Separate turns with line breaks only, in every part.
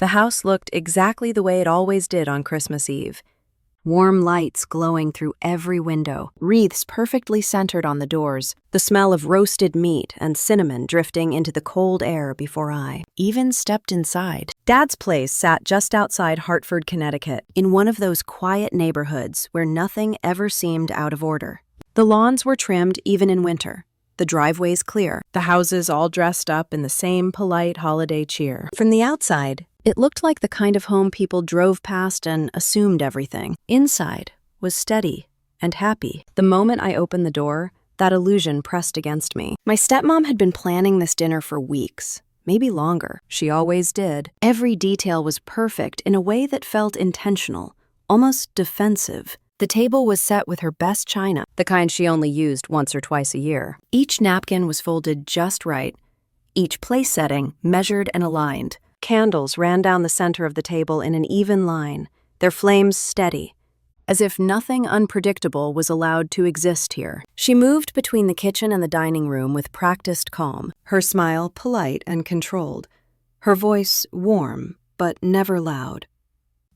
The house looked exactly the way it always did on Christmas Eve. Warm lights glowing through every window, wreaths perfectly centered on the doors, the smell of roasted meat and cinnamon drifting into the cold air before I even stepped inside. Dad's place sat just outside Hartford, Connecticut, in one of those quiet neighborhoods where nothing ever seemed out of order. The lawns were trimmed even in winter, the driveways clear, the houses all dressed up in the same polite holiday cheer. From the outside, it looked like the kind of home people drove past and assumed everything. Inside was steady and happy. The moment I opened the door, that illusion pressed against me. My stepmom had been planning this dinner for weeks, maybe longer. She always did. Every detail was perfect in a way that felt intentional, almost defensive. The table was set with her best china, the kind she only used once or twice a year. Each napkin was folded just right, each place setting measured and aligned. Candles ran down the center of the table in an even line, their flames steady, as if nothing unpredictable was allowed to exist here. She moved between the kitchen and the dining room with practiced calm, her smile polite and controlled, her voice warm but never loud.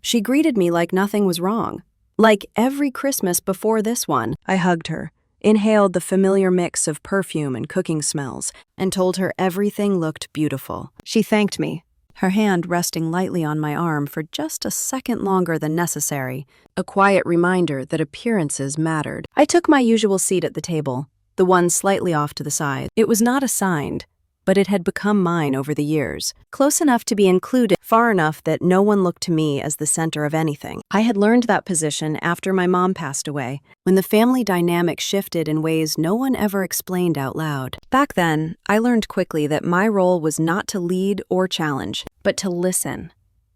She greeted me like nothing was wrong, like every Christmas before this one. I hugged her, inhaled the familiar mix of perfume and cooking smells, and told her everything looked beautiful. She thanked me, her hand resting lightly on my arm for just a second longer than necessary, a quiet reminder that appearances mattered. I took my usual seat at the table, the one slightly off to the side. It was not assigned, but it had become mine over the years, close enough to be included, far enough that no one looked to me as the center of anything. I had learned that position after my mom passed away, when the family dynamic shifted in ways no one ever explained out loud. Back then, I learned quickly that my role was not to lead or challenge, but to listen,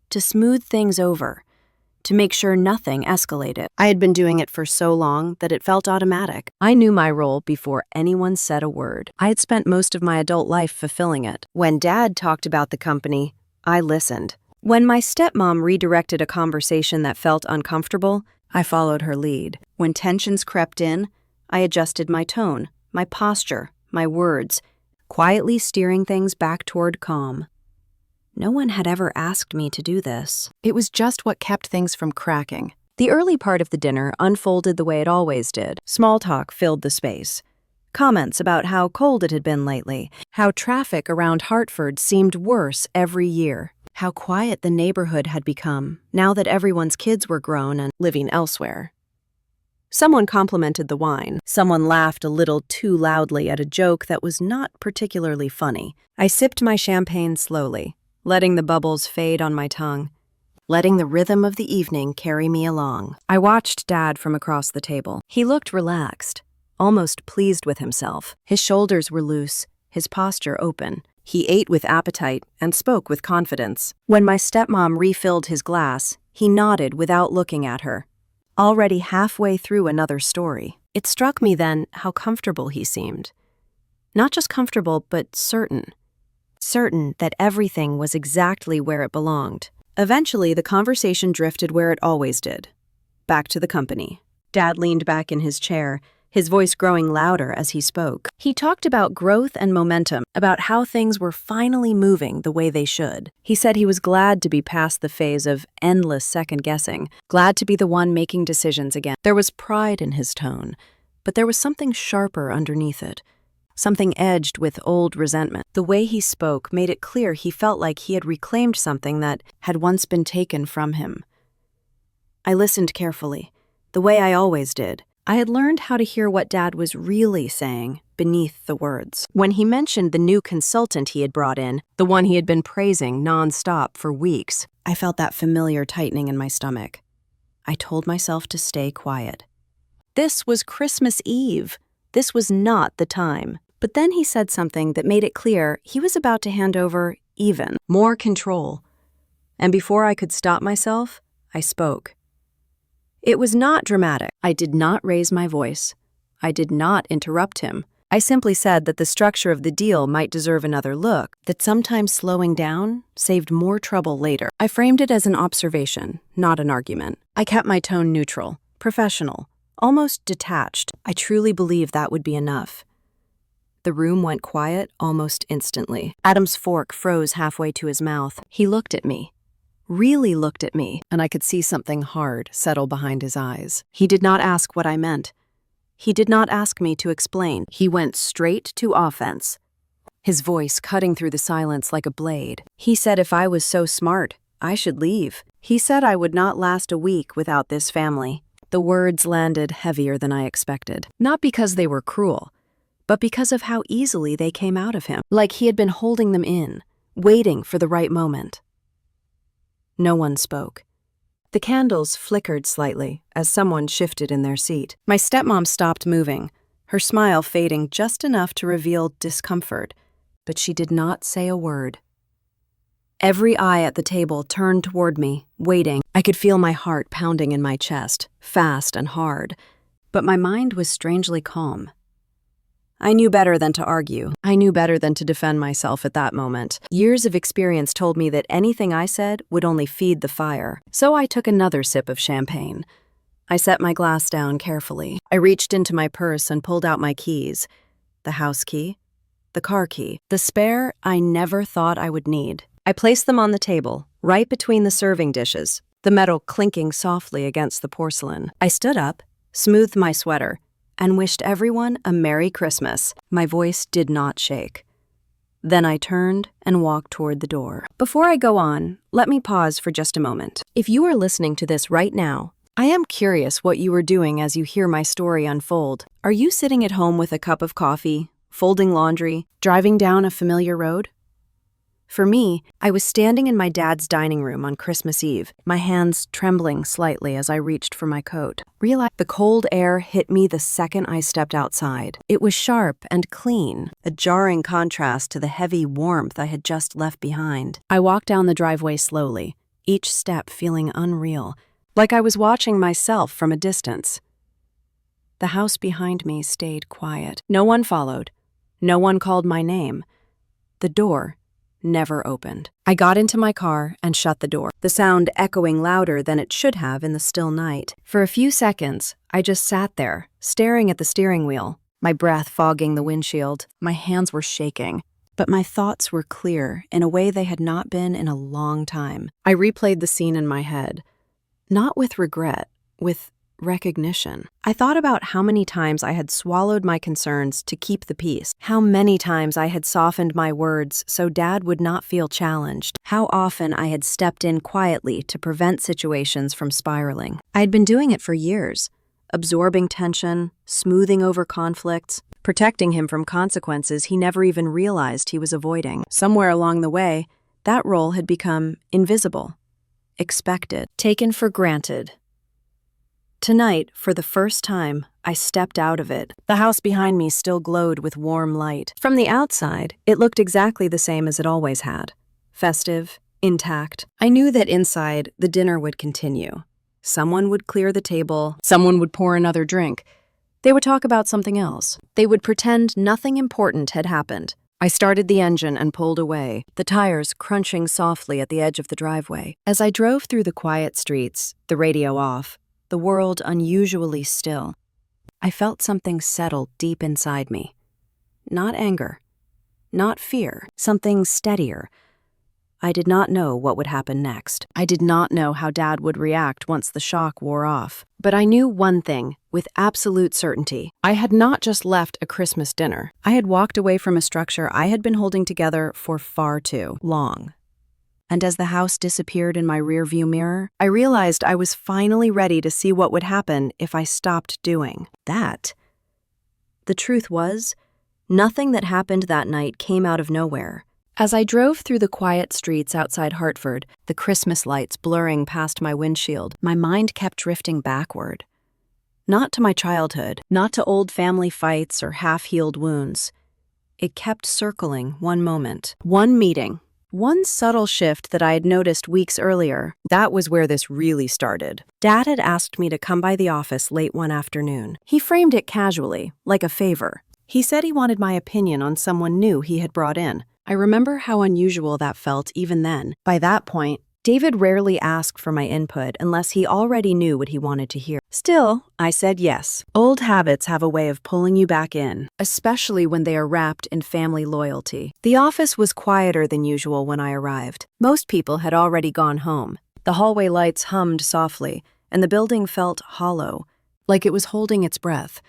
to smooth things over, to make sure nothing escalated. I had been doing it for so long that it felt automatic. I knew my role before anyone said a word. I had spent most of my adult life fulfilling it. When Dad talked about the company, I listened. When my stepmom redirected a conversation that felt uncomfortable, I followed her lead. When tensions crept in, I adjusted my tone, my posture, my words, quietly steering things back toward calm. No one had ever asked me to do this. It was just what kept things from cracking. The early part of the dinner unfolded the way it always did. Small talk filled the space. Comments about how cold it had been lately, how traffic around Hartford seemed worse every year, how quiet the neighborhood had become now that everyone's kids were grown and living elsewhere. Someone complimented the wine. Someone laughed a little too loudly at a joke that was not particularly funny. I sipped my champagne slowly, letting the bubbles fade on my tongue, letting the rhythm of the evening carry me along. I watched Dad from across the table. He looked relaxed, almost pleased with himself. His shoulders were loose, his posture open. He ate with appetite and spoke with confidence. When my stepmom refilled his glass, he nodded without looking at her, already halfway through another story. It struck me then how comfortable he seemed. Not just comfortable, but certain. Certain that everything was exactly where it belonged. Eventually, the conversation drifted where it always did. Back to the company. Dad leaned back in his chair, his voice growing louder as he spoke. He talked about growth and momentum, about how things were finally moving the way they should. He said he was glad to be past the phase of endless second-guessing, glad to be the one making decisions again. There was pride in his tone, but there was something sharper underneath it. Something edged with old resentment. The way he spoke made it clear he felt like he had reclaimed something that had once been taken from him. I listened carefully, the way I always did. I had learned how to hear what Dad was really saying beneath the words. When he mentioned the new consultant he had brought in, the one he had been praising nonstop for weeks, I felt that familiar tightening in my stomach. I told myself to stay quiet. This was Christmas Eve. This was not the time. But then he said something that made it clear he was about to hand over even more control. And before I could stop myself, I spoke. It was not dramatic. I did not raise my voice. I did not interrupt him. I simply said that the structure of the deal might deserve another look, that sometimes slowing down saved more trouble later. I framed it as an observation, not an argument. I kept my tone neutral, professional, almost detached. I truly believed that would be enough. The room went quiet almost instantly. Adam's fork froze halfway to his mouth. He looked at me, really looked at me, and I could see something hard settle behind his eyes. He did not ask what I meant. He did not ask me to explain. He went straight to offense, his voice cutting through the silence like a blade. He said if I was so smart, I should leave. He said I would not last a week without this family. The words landed heavier than I expected, not because they were cruel, but because of how easily they came out of him, like he had been holding them in, waiting for the right moment. No one spoke. The candles flickered slightly as someone shifted in their seat. My stepmom stopped moving, her smile fading just enough to reveal discomfort, but she did not say a word. Every eye at the table turned toward me, waiting. I could feel my heart pounding in my chest, fast and hard, but my mind was strangely calm. I knew better than to argue. I knew better than to defend myself at that moment. Years of experience told me that anything I said would only feed the fire. So I took another sip of champagne. I set my glass down carefully. I reached into my purse and pulled out my keys. The house key, the car key, the spare I never thought I would need. I placed them on the table, right between the serving dishes, the metal clinking softly against the porcelain. I stood up, smoothed my sweater, and wished everyone a Merry Christmas. My voice did not shake. Then I turned and walked toward the door. Before I go on, let me pause for just a moment. If you are listening to this right now, I am curious what you are doing as you hear my story unfold. Are you sitting at home with a cup of coffee, folding laundry, driving down a familiar road? For me, I was standing in my dad's dining room on Christmas Eve, my hands trembling slightly as I reached for my coat. The cold air hit me the second I stepped outside. It was sharp and clean, a jarring contrast to the heavy warmth I had just left behind. I walked down the driveway slowly, each step feeling unreal, like I was watching myself from a distance. The house behind me stayed quiet. No one followed. No one called my name. The door never opened. I got into my car and shut the door, the sound echoing louder than it should have in the still night. For a few seconds, I just sat there, staring at the steering wheel, my breath fogging the windshield. My hands were shaking, but my thoughts were clear in a way they had not been in a long time. I replayed the scene in my head, not with regret, with recognition. I thought about how many times I had swallowed my concerns to keep the peace, how many times I had softened my words so Dad would not feel challenged, how often I had stepped in quietly to prevent situations from spiraling. I had been doing it for years, absorbing tension, smoothing over conflicts, protecting him from consequences he never even realized he was avoiding. Somewhere along the way, that role had become invisible, expected, taken for granted. Tonight, for the first time, I stepped out of it. The house behind me still glowed with warm light. From the outside, it looked exactly the same as it always had. Festive, intact. I knew that inside, the dinner would continue. Someone would clear the table. Someone would pour another drink. They would talk about something else. They would pretend nothing important had happened. I started the engine and pulled away, the tires crunching softly at the edge of the driveway. As I drove through the quiet streets, the radio off, the world unusually still, I felt something settle deep inside me. Not anger, not fear, something steadier. I did not know what would happen next. I did not know how Dad would react once the shock wore off. But I knew one thing with absolute certainty. I had not just left a Christmas dinner. I had walked away from a structure I had been holding together for far too long. And as the house disappeared in my rearview mirror, I realized I was finally ready to see what would happen if I stopped doing that. The truth was, nothing that happened that night came out of nowhere. As I drove through the quiet streets outside Hartford, the Christmas lights blurring past my windshield, my mind kept drifting backward. Not to my childhood, not to old family fights or half-healed wounds. It kept circling one moment, one meeting. One subtle shift that I had noticed weeks earlier, that was where this really started. Dad had asked me to come by the office late one afternoon. He framed it casually, like a favor. He said he wanted my opinion on someone new he had brought in. I remember how unusual that felt even then. By that point, David rarely asked for my input unless he already knew what he wanted to hear. Still, I said yes. Old habits have a way of pulling you back in, especially when they are wrapped in family loyalty. The office was quieter than usual when I arrived. Most people had already gone home, The hallway lights hummed softly, and the building felt hollow, like it was holding its breath.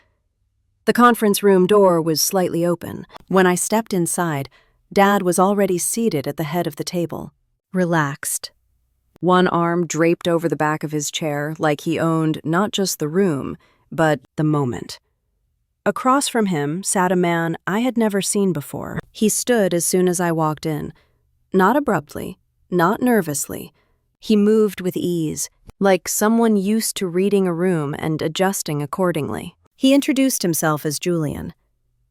The conference room door was slightly open. When I stepped inside, Dad was already seated at the head of the table, relaxed. One arm draped over the back of his chair like he owned not just the room, but the moment. Across from him sat a man I had never seen before. He stood as soon as I walked in. Not abruptly, not nervously. He moved with ease, like someone used to reading a room and adjusting accordingly. He introduced himself as Julian.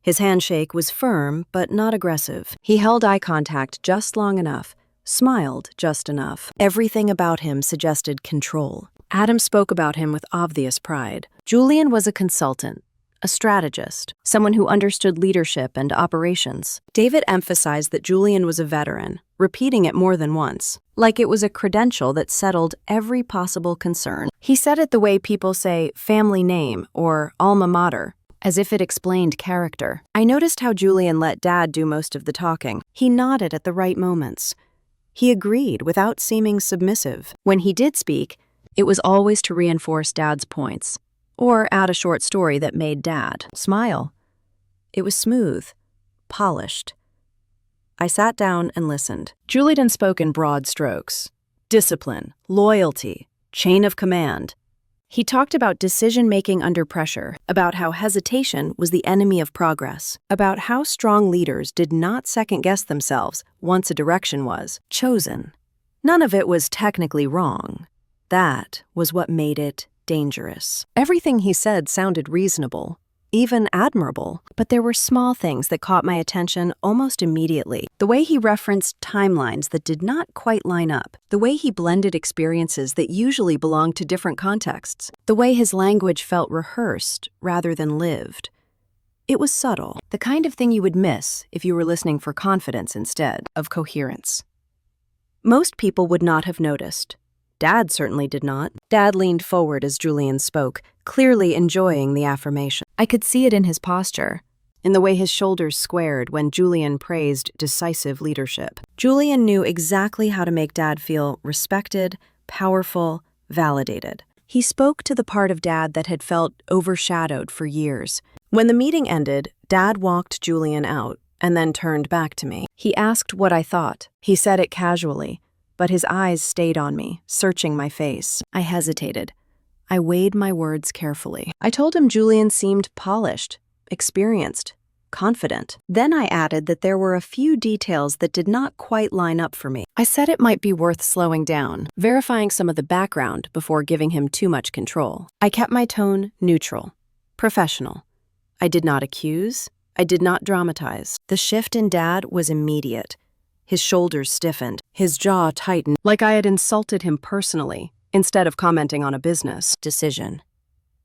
His handshake was firm but not aggressive. He held eye contact just long enough, smiled just enough. Everything about him suggested control. Adam spoke about him with obvious pride. Julian was a consultant, a strategist, someone who understood leadership and operations. David emphasized that Julian was a veteran, repeating it more than once, like it was a credential that settled every possible concern. He said it the way people say family name or alma mater, as if it explained character. I noticed how Julian let Dad do most of the talking. He nodded at the right moments. He agreed without seeming submissive. When he did speak, it was always to reinforce Dad's points, or add a short story that made Dad smile. It was smooth, polished. I sat down and listened. Julian spoke in broad strokes. Discipline, loyalty, chain of command. He talked about decision-making under pressure, about how hesitation was the enemy of progress, about how strong leaders did not second-guess themselves once a direction was chosen. None of it was technically wrong. That was what made it dangerous. Everything he said sounded reasonable, even admirable, but there were small things that caught my attention almost immediately. The way he referenced timelines that did not quite line up, the way he blended experiences that usually belonged to different contexts, the way his language felt rehearsed rather than lived. It was subtle, the kind of thing you would miss if you were listening for confidence instead of coherence. Most people would not have noticed. Dad certainly did not. Dad leaned forward as Julian spoke, clearly enjoying the affirmation. I could see it in his posture, in the way his shoulders squared when Julian praised decisive leadership. Julian knew exactly how to make Dad feel respected, powerful, validated. He spoke to the part of Dad that had felt overshadowed for years. When the meeting ended, Dad walked Julian out and then turned back to me. He asked what I thought. He said it casually, but his eyes stayed on me, searching my face. I hesitated. I weighed my words carefully. I told him Julian seemed polished, experienced, confident. Then I added that there were a few details that did not quite line up for me. I said it might be worth slowing down, verifying some of the background before giving him too much control. I kept my tone neutral, professional. I did not accuse. I did not dramatize. The shift in Dad was immediate. His shoulders stiffened, his jaw tightened, like I had insulted him personally, instead of commenting on a business decision.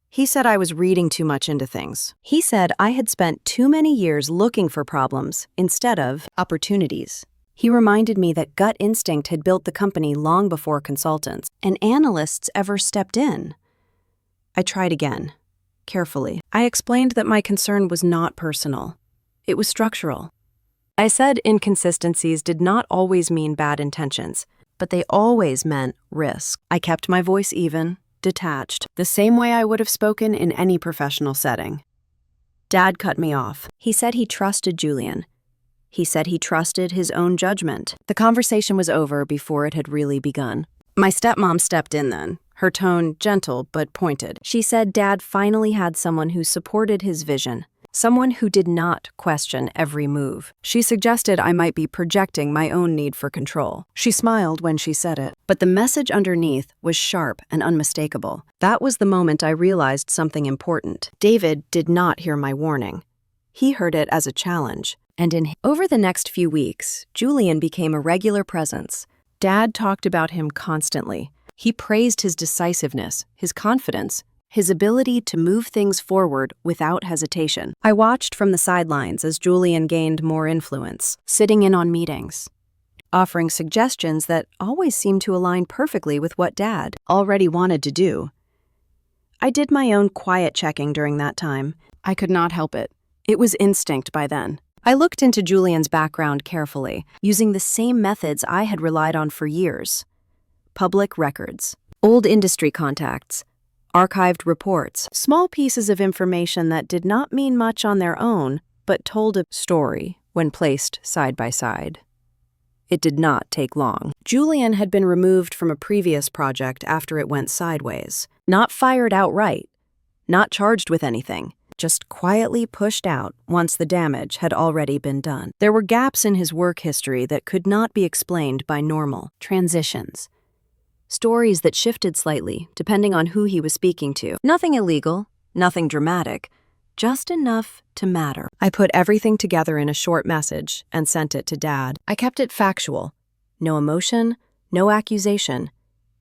He said I was reading too much into things. He said I had spent too many years looking for problems instead of opportunities. He reminded me that gut instinct had built the company long before consultants and analysts ever stepped in. I tried again, carefully. I explained that my concern was not personal. It was structural. I said inconsistencies did not always mean bad intentions, but they always meant risk. I kept my voice even, detached, the same way I would have spoken in any professional setting. Dad cut me off. He said he trusted Julian. He said he trusted his own judgment. The conversation was over before it had really begun. My stepmom stepped in then, her tone gentle but pointed. She said Dad finally had someone who supported his vision. Someone who did not question every move. She suggested I might be projecting my own need for control. She smiled when she said it, but the message underneath was sharp and unmistakable. That was the moment I realized something important. David did not hear my warning. He heard it as a challenge. And over the next few weeks, Julian became a regular presence. Dad talked about him constantly. He praised his decisiveness, his confidence, his ability to move things forward without hesitation. I watched from the sidelines as Julian gained more influence, sitting in on meetings, offering suggestions that always seemed to align perfectly with what Dad already wanted to do. I did my own quiet checking during that time. I could not help it. It was instinct by then. I looked into Julian's background carefully, using the same methods I had relied on for years. public records, old industry contacts, archived reports, small pieces of information that did not mean much on their own, but told a story when placed side by side. It did not take long. Julian had been removed from a previous project after it went sideways. Not fired outright, not charged with anything, just quietly pushed out once the damage had already been done. There were gaps in his work history that could not be explained by normal transitions. Stories that shifted slightly, depending on who he was speaking to. Nothing illegal, nothing dramatic, just enough to matter. I put everything together in a short message and sent it to Dad. I kept it factual. No emotion, no accusation,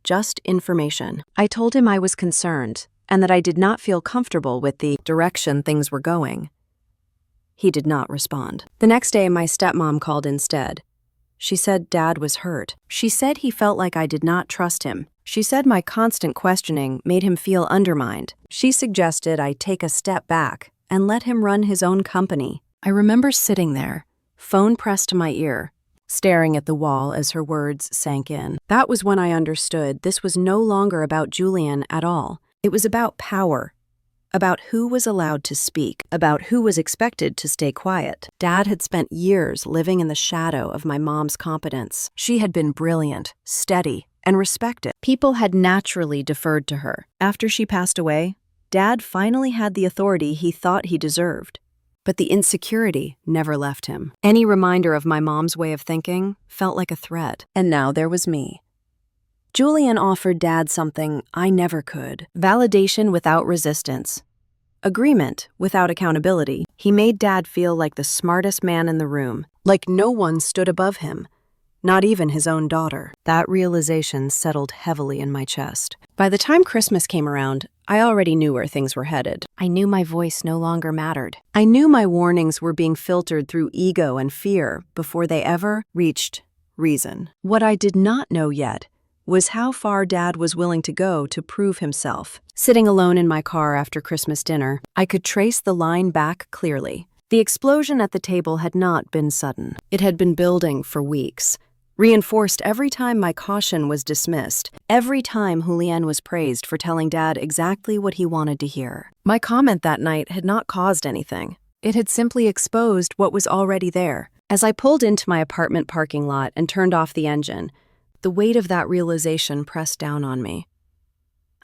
just information. I told him I was concerned and that I did not feel comfortable with the direction things were going. He did not respond. The next day, my stepmom called instead. She said Dad was hurt. She said he felt like I did not trust him. She said my constant questioning made him feel undermined. She suggested I take a step back and let him run his own company. I remember sitting there, phone pressed to my ear, staring at the wall as her words sank in. That was when I understood this was no longer about Julian at all. It was about power, about who was allowed to speak, about who was expected to stay quiet. Dad had spent years living in the shadow of my mom's competence. She had been brilliant, steady, and respected. People had naturally deferred to her. After she passed away, Dad finally had the authority he thought he deserved. But the insecurity never left him. Any reminder of my mom's way of thinking felt like a threat. And now there was me. Julian offered Dad something I never could. Validation without resistance. Agreement without accountability. He made Dad feel like the smartest man in the room, like no one stood above him, not even his own daughter. That realization settled heavily in my chest. By the time Christmas came around, I already knew where things were headed. I knew my voice no longer mattered. I knew my warnings were being filtered through ego and fear before they ever reached reason. What I did not know yet was how far Dad was willing to go to prove himself. Sitting alone in my car after Christmas dinner, I could trace the line back clearly. The explosion at the table had not been sudden. It had been building for weeks, reinforced every time my caution was dismissed, every time Julian was praised for telling Dad exactly what he wanted to hear. My comment that night had not caused anything. It had simply exposed what was already there. As I pulled into my apartment parking lot and turned off the engine, the weight of that realization pressed down on me.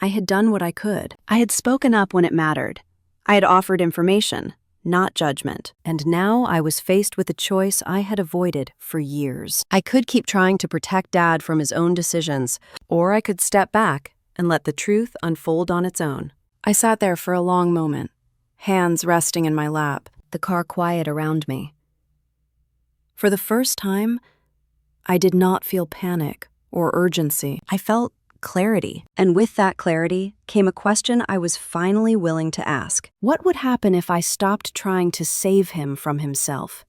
I had done what I could. I had spoken up when it mattered. I had offered information, not judgment. And now I was faced with a choice I had avoided for years. I could keep trying to protect Dad from his own decisions, or I could step back and let the truth unfold on its own. I sat there for a long moment, hands resting in my lap, the car quiet around me. For the first time, I did not feel panic or urgency. I felt clarity. And with that clarity came a question I was finally willing to ask. What would happen if I stopped trying to save him from himself?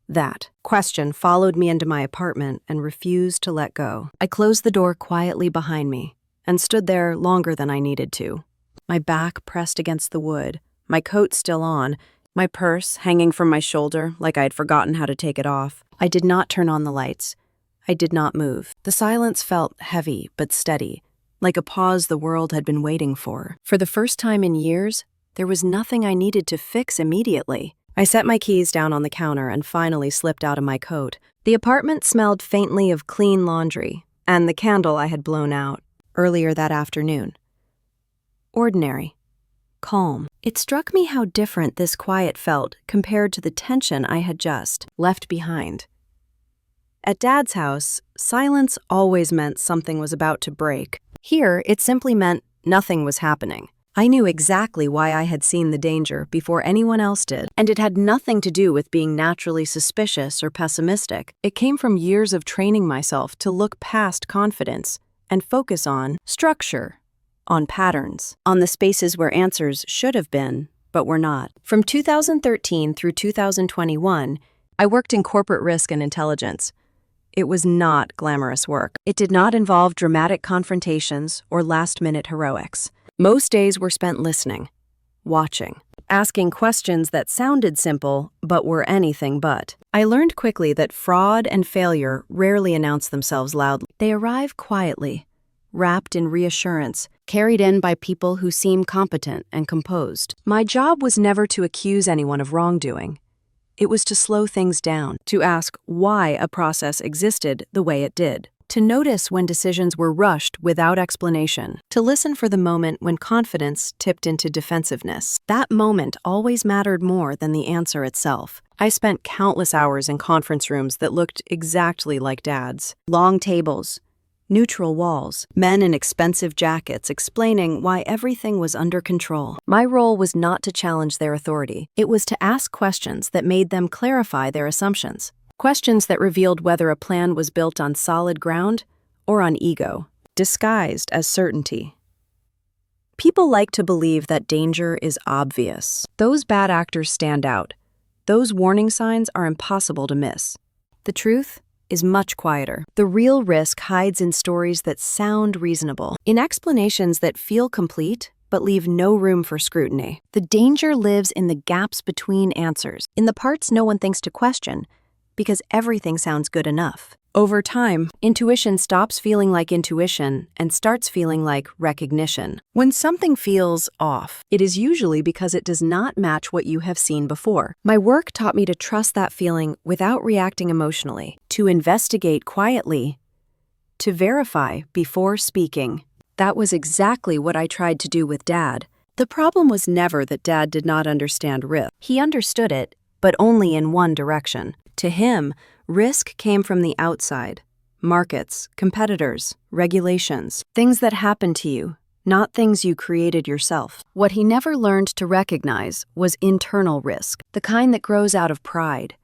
That question followed me into my apartment and refused to let go. I closed the door quietly behind me and stood there longer than I needed to. My back pressed against the wood, my coat still on, my purse hanging from my shoulder like I had forgotten how to take it off. I did not turn on the lights. I did not move. The silence felt heavy but steady, like a pause the world had been waiting for. For the first time in years, there was nothing I needed to fix immediately. I set my keys down on the counter and finally slipped out of my coat. The apartment smelled faintly of clean laundry and the candle I had blown out earlier that afternoon. Ordinary. Calm. It struck me how different this quiet felt compared to the tension I had just left behind. At Dad's house, silence always meant something was about to break. Here, it simply meant nothing was happening. I knew exactly why I had seen the danger before anyone else did, and it had nothing to do with being naturally suspicious or pessimistic. It came from years of training myself to look past confidence and focus on structure, on patterns, on the spaces where answers should have been, but were not. From 2013 through 2021, I worked in corporate risk and intelligence. It was not glamorous work. It did not involve dramatic confrontations or last-minute heroics. Most days were spent listening, watching. asking questions that sounded simple but were anything but. I learned quickly that fraud and failure rarely announce themselves loudly. They arrive quietly, wrapped in reassurance, carried in by people who seem competent and composed. My job was never to accuse anyone of wrongdoing. It was to slow things down, to ask why a process existed the way it did, to notice when decisions were rushed without explanation, to listen for the moment when confidence tipped into defensiveness. That moment always mattered more than the answer itself. I spent countless hours in conference rooms that looked exactly like Dad's. Long tables, neutral walls, men in expensive jackets explaining why everything was under control. My role was not to challenge their authority. It was to ask questions that made them clarify their assumptions. Questions that revealed whether a plan was built on solid ground or on ego, disguised as certainty. People like to believe that danger is obvious. Those bad actors stand out. Those warning signs are impossible to miss. The truth is much quieter. The real risk hides in stories that sound reasonable, in explanations that feel complete but leave no room for scrutiny. The danger lives in the gaps between answers, in the parts no one thinks to question, because everything sounds good enough. Over time, intuition stops feeling like intuition and starts feeling like recognition. When something feels off, it is usually because it does not match what you have seen before. My work taught me to trust that feeling without reacting emotionally, to investigate quietly, to verify before speaking. That was exactly what I tried to do with Dad. The problem was never that Dad did not understand risk. He understood it, but only in one direction. To him, risk came from the outside. Markets, competitors, regulations, things that happened to you, not things you created yourself. What he never learned to recognize was internal risk, the kind that grows out of pride,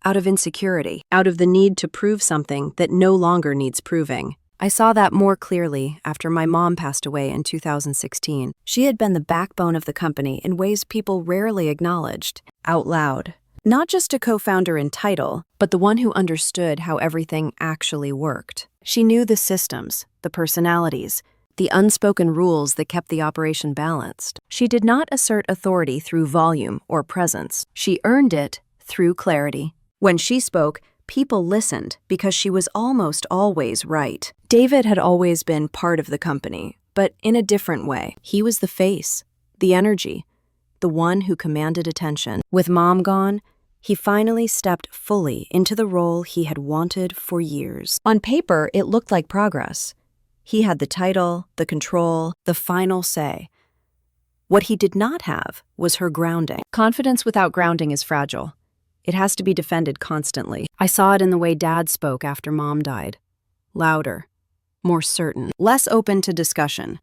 out of insecurity, out of the need to prove something that no longer needs proving. I saw that more clearly after my mom passed away in 2016. She had been the backbone of the company in ways people rarely acknowledged, out loud. Not just a co-founder in title, but the one who understood how everything actually worked. She knew the systems, the personalities, the unspoken rules that kept the operation balanced. She did not assert authority through volume or presence. She earned it through clarity. When she spoke, people listened because she was almost always right. David had always been part of the company, but in a different way. He was the face, the energy, the one who commanded attention. With Mom gone, he finally stepped fully into the role he had wanted for years. On paper, it looked like progress. He had the title, the control, the final say. What he did not have was her grounding. Confidence without grounding is fragile. It has to be defended constantly. I saw it in the way Dad spoke after Mom died. Louder, more certain, less open to discussion.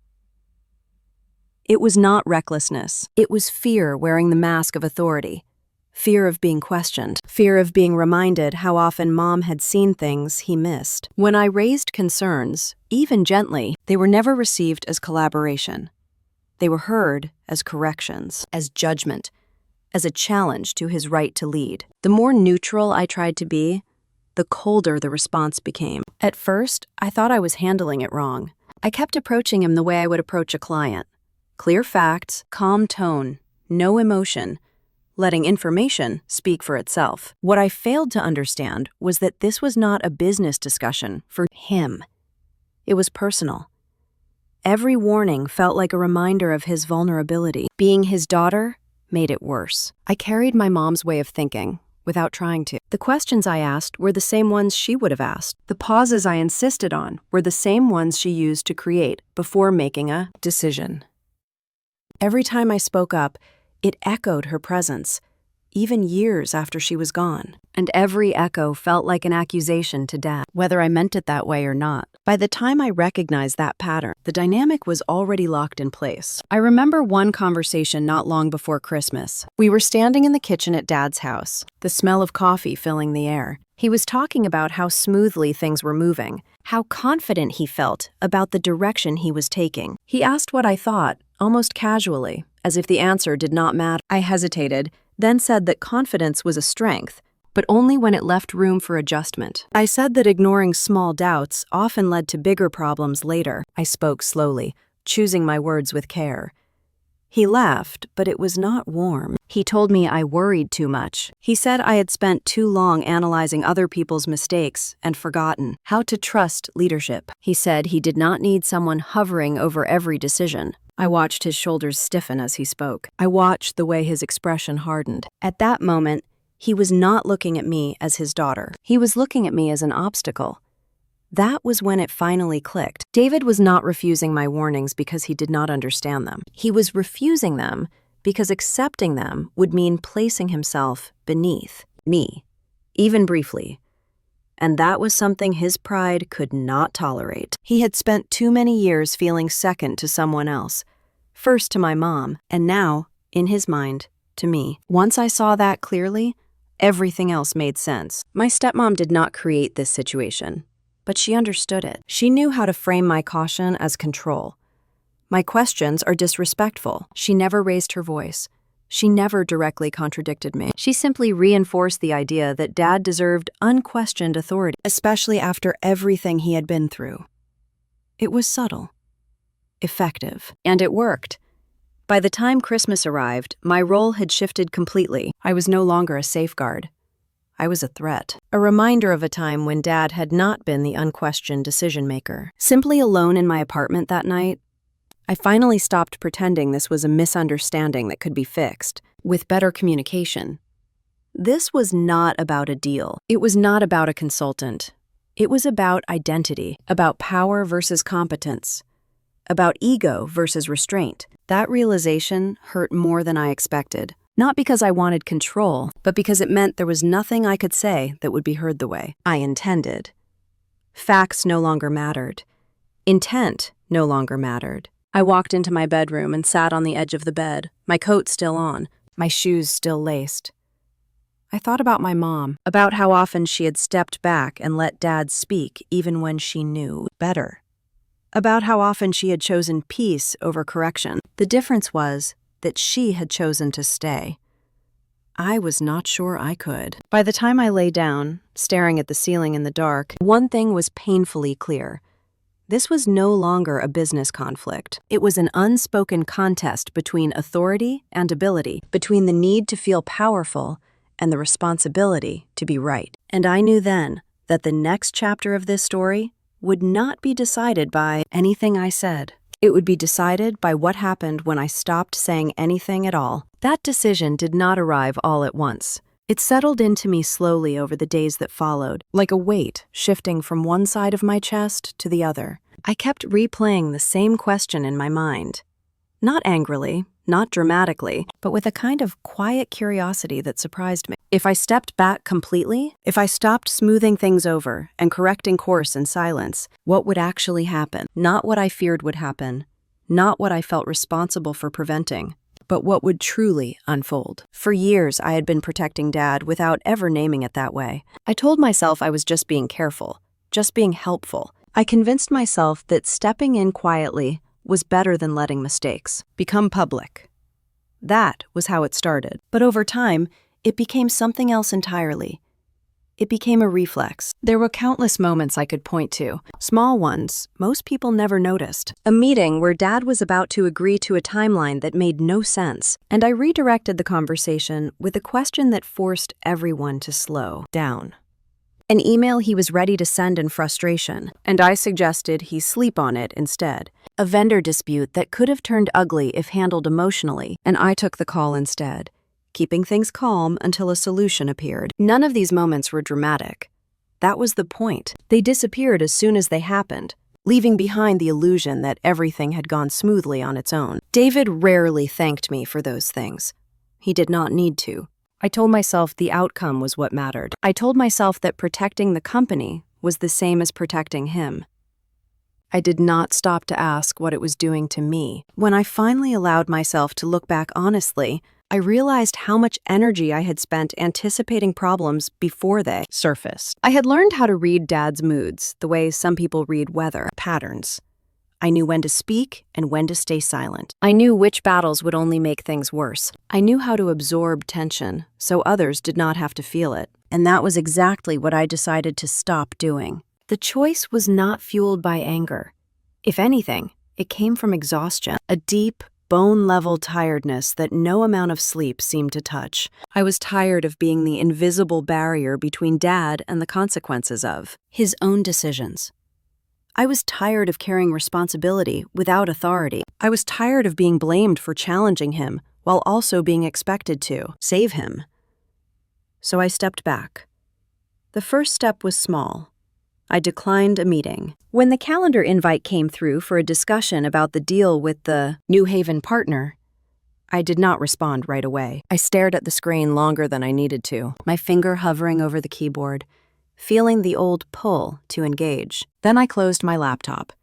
It was not recklessness. It was fear wearing the mask of authority. Fear of being questioned. Fear of being reminded how often Mom had seen things he missed. When I raised concerns, even gently, they were never received as collaboration. They were heard as corrections, as judgment, as a challenge to his right to lead. The more neutral I tried to be, the colder the response became. At first, I thought I was handling it wrong. I kept approaching him the way I would approach a client. Clear facts, calm tone, no emotion, letting information speak for itself. What I failed to understand was that this was not a business discussion for him. It was personal. Every warning felt like a reminder of his vulnerability. Being his daughter made it worse. I carried my mom's way of thinking, without trying to. The questions I asked were the same ones she would have asked. The pauses I insisted on were the same ones she used to create before making a decision. Every time I spoke up, it echoed her presence, even years after she was gone. And every echo felt like an accusation to Dad, whether I meant it that way or not. By the time I recognized that pattern, the dynamic was already locked in place. I remember one conversation not long before Christmas. We were standing in the kitchen at Dad's house, the smell of coffee filling the air. He was talking about how smoothly things were moving, how confident he felt about the direction he was taking. He asked what I thought, almost casually, as if the answer did not matter. I hesitated, then said that confidence was a strength, but only when it left room for adjustment. I said that ignoring small doubts often led to bigger problems later. I spoke slowly, choosing my words with care. He laughed, but it was not warm. He told me I worried too much. He said I had spent too long analyzing other people's mistakes and forgotten how to trust leadership. He said he did not need someone hovering over every decision. I watched his shoulders stiffen as he spoke. I watched the way his expression hardened. At that moment, he was not looking at me as his daughter. He was looking at me as an obstacle. That was when it finally clicked. David was not refusing my warnings because he did not understand them. He was refusing them because accepting them would mean placing himself beneath me, even briefly. And that was something his pride could not tolerate. He had spent too many years feeling second to someone else, first to my mom, and now, in his mind, to me. Once I saw that clearly, everything else made sense. My stepmom did not create this situation, but she understood it. She knew how to frame my caution as control. My questions are disrespectful. She never raised her voice. She never directly contradicted me. She simply reinforced the idea that Dad deserved unquestioned authority, especially after everything he had been through. It was subtle, effective, and it worked. By the time Christmas arrived, my role had shifted completely. I was no longer a safeguard. I was a threat, a reminder of a time when Dad had not been the unquestioned decision-maker. Simply alone in my apartment that night, I finally stopped pretending this was a misunderstanding that could be fixed with better communication. This was not about a deal. It was not about a consultant. It was about identity, about power versus competence, about ego versus restraint. That realization hurt more than I expected. Not because I wanted control, but because it meant there was nothing I could say that would be heard the way I intended. Facts no longer mattered. Intent no longer mattered. I walked into my bedroom and sat on the edge of the bed, my coat still on, my shoes still laced. I thought about my mom, about how often she had stepped back and let Dad speak even when she knew better. About how often she had chosen peace over correction. The difference was that she had chosen to stay. I was not sure I could. By the time I lay down, staring at the ceiling in the dark, one thing was painfully clear. This was no longer a business conflict. It was an unspoken contest between authority and ability, between the need to feel powerful and the responsibility to be right. And I knew then that the next chapter of this story would not be decided by anything I said. It would be decided by what happened when I stopped saying anything at all. That decision did not arrive all at once. It settled into me slowly over the days that followed, like a weight shifting from one side of my chest to the other. I kept replaying the same question in my mind. Not angrily, not dramatically, but with a kind of quiet curiosity that surprised me. If I stepped back completely, if I stopped smoothing things over and correcting course in silence, what would actually happen? Not what I feared would happen, not what I felt responsible for preventing, but what would truly unfold. For years, I had been protecting Dad without ever naming it that way. I told myself I was just being careful, just being helpful. I convinced myself that stepping in quietly was better than letting mistakes become public. That was how it started. But over time, it became something else entirely. It became a reflex. There were countless moments I could point to, small ones most people never noticed. A meeting where Dad was about to agree to a timeline that made no sense, and I redirected the conversation with a question that forced everyone to slow down. An email he was ready to send in frustration, and I suggested he sleep on it instead. A vendor dispute that could have turned ugly if handled emotionally, and I took the call instead, keeping things calm until a solution appeared. None of these moments were dramatic. That was the point. They disappeared as soon as they happened, leaving behind the illusion that everything had gone smoothly on its own. David rarely thanked me for those things. He did not need to. I told myself the outcome was what mattered. I told myself that protecting the company was the same as protecting him. I did not stop to ask what it was doing to me. When I finally allowed myself to look back honestly, I realized how much energy I had spent anticipating problems before they surfaced. I had learned how to read Dad's moods, the way some people read weather patterns. I knew when to speak and when to stay silent. I knew which battles would only make things worse. I knew how to absorb tension so others did not have to feel it. And that was exactly what I decided to stop doing. The choice was not fueled by anger. If anything, it came from exhaustion, a deep, bone-level tiredness that no amount of sleep seemed to touch. I was tired of being the invisible barrier between Dad and the consequences of his own decisions. I was tired of carrying responsibility without authority. I was tired of being blamed for challenging him while also being expected to save him. So I stepped back. The first step was small. I declined a meeting. When the calendar invite came through for a discussion about the deal with the New Haven partner, I did not respond right away. I stared at the screen longer than I needed to, my finger hovering over the keyboard, feeling the old pull to engage. Then I closed my laptop.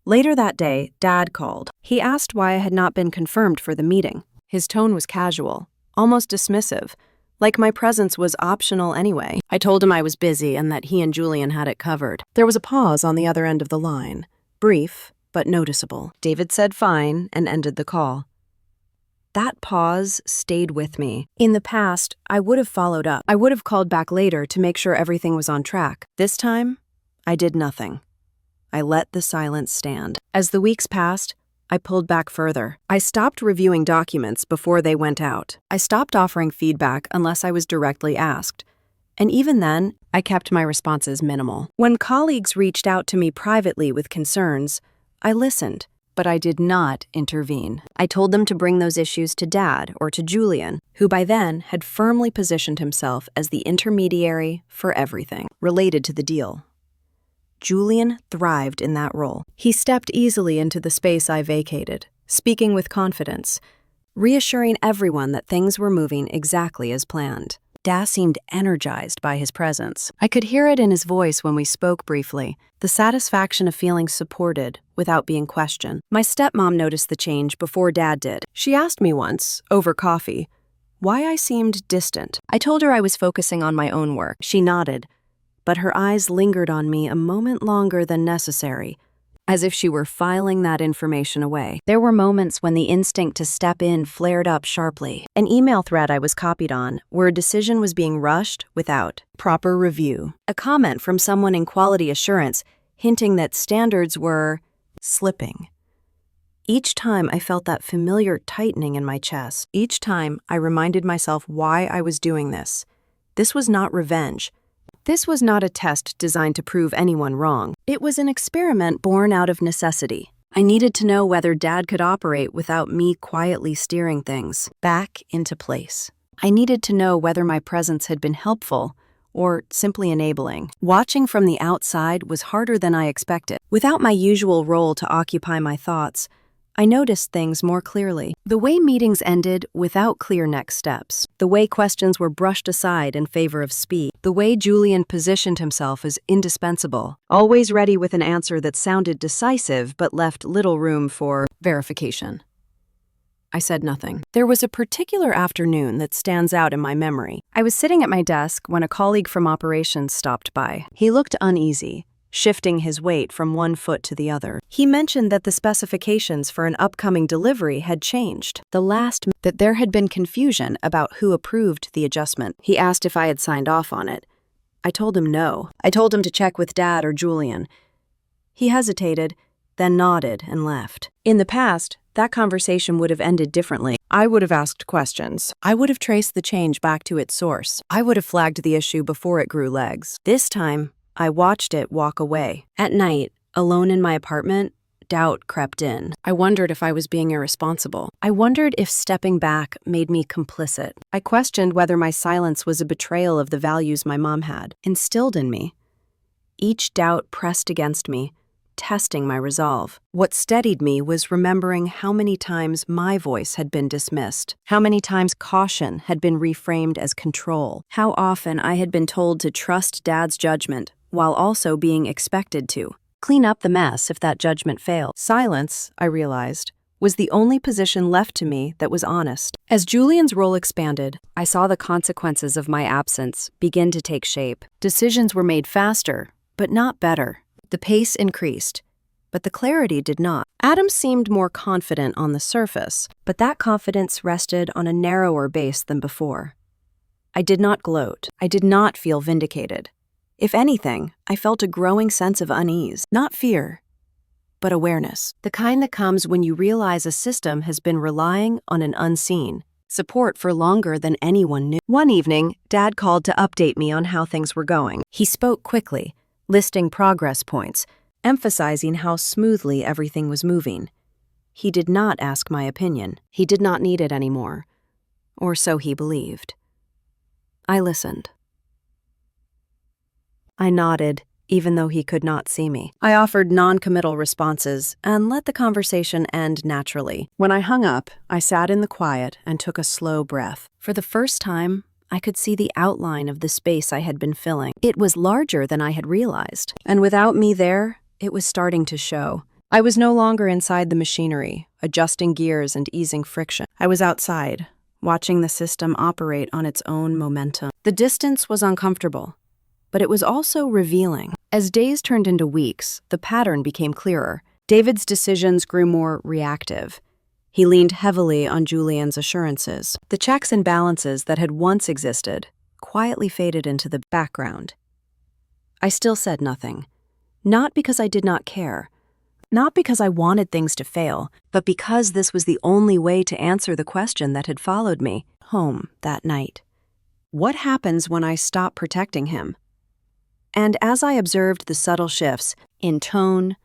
Later that day, Dad called. He asked why I had not been confirmed for the meeting. His tone was casual, almost dismissive, like my presence was optional anyway. I told him I was busy and that he and Julian had it covered. There was a pause on the other end of the line, brief but noticeable. David said fine and ended the call. That pause stayed with me. In the past, I would have followed up. I would have called back later to make sure everything was on track. This time, I did nothing. I let the silence stand. As the weeks passed, I pulled back further. I stopped reviewing documents before they went out. I stopped offering feedback unless I was directly asked. And even then, I kept my responses minimal. When colleagues reached out to me privately with concerns, I listened, but I did not intervene. I told them to bring those issues to Dad or to Julian, who by then had firmly positioned himself as the intermediary for everything related to the deal. Julian thrived in that role. He stepped easily into the space I vacated, speaking with confidence, reassuring everyone that things were moving exactly as planned. Dad seemed energized by his presence. I could hear it in his voice when we spoke briefly, the satisfaction of feeling supported without being questioned. My stepmom noticed the change before Dad did. She asked me once, over coffee, why I seemed distant. I told her I was focusing on my own work. She nodded, but her eyes lingered on me a moment longer than necessary, as if she were filing that information away. There were moments when the instinct to step in flared up sharply. An email thread I was copied on, where a decision was being rushed without proper review. A comment from someone in quality assurance hinting that standards were slipping. Each time I felt that familiar tightening in my chest. Each time I reminded myself why I was doing this. This was not revenge. This was not a test designed to prove anyone wrong. It was an experiment born out of necessity. I needed to know whether Dad could operate without me quietly steering things back into place. I needed to know whether my presence had been helpful or simply enabling. Watching from the outside was harder than I expected. Without my usual role to occupy my thoughts, I noticed things more clearly. The way meetings ended without clear next steps. The way questions were brushed aside in favor of speed. The way Julian positioned himself as indispensable, always ready with an answer that sounded decisive but left little room for verification. I said nothing. There was a particular afternoon that stands out in my memory. I was sitting at my desk when a colleague from operations stopped by. He looked uneasy, shifting his weight from one foot to the other. He mentioned that the specifications for an upcoming delivery had changed. That there had been confusion about who approved the adjustment. He asked if I had signed off on it. I told him no. I told him to check with Dad or Julian. He hesitated, then nodded and left. In the past, that conversation would have ended differently. I would have asked questions. I would have traced the change back to its source. I would have flagged the issue before it grew legs. This time, I watched it walk away. At night, alone in my apartment, doubt crept in. I wondered if I was being irresponsible. I wondered if stepping back made me complicit. I questioned whether my silence was a betrayal of the values my mom had instilled in me. Each doubt pressed against me, testing my resolve. What steadied me was remembering how many times my voice had been dismissed, how many times caution had been reframed as control, how often I had been told to trust Dad's judgment while also being expected to clean up the mess if that judgment failed. Silence, I realized, was the only position left to me that was honest. As Julian's role expanded, I saw the consequences of my absence begin to take shape. Decisions were made faster, but not better. The pace increased, but the clarity did not. Adam seemed more confident on the surface, but that confidence rested on a narrower base than before. I did not gloat. I did not feel vindicated. If anything, I felt a growing sense of unease, not fear, but awareness. The kind that comes when you realize a system has been relying on an unseen support for longer than anyone knew. One evening, Dad called to update me on how things were going. He spoke quickly, listing progress points, emphasizing how smoothly everything was moving. He did not ask my opinion. He did not need it anymore. Or so he believed. I listened. I nodded, even though he could not see me. I offered non-committal responses and let the conversation end naturally. When I hung up, I sat in the quiet and took a slow breath. For the first time, I could see the outline of the space I had been filling. It was larger than I had realized, and without me there, it was starting to show. I was no longer inside the machinery, adjusting gears and easing friction. I was outside, watching the system operate on its own momentum. The distance was uncomfortable, but it was also revealing. As days turned into weeks, the pattern became clearer. David's decisions grew more reactive. He leaned heavily on Julian's assurances. The checks and balances that had once existed quietly faded into the background. I still said nothing, not because I did not care, not because I wanted things to fail, but because this was the only way to answer the question that had followed me home that night. What happens when I stop protecting him? And as I observed the subtle shifts in tone,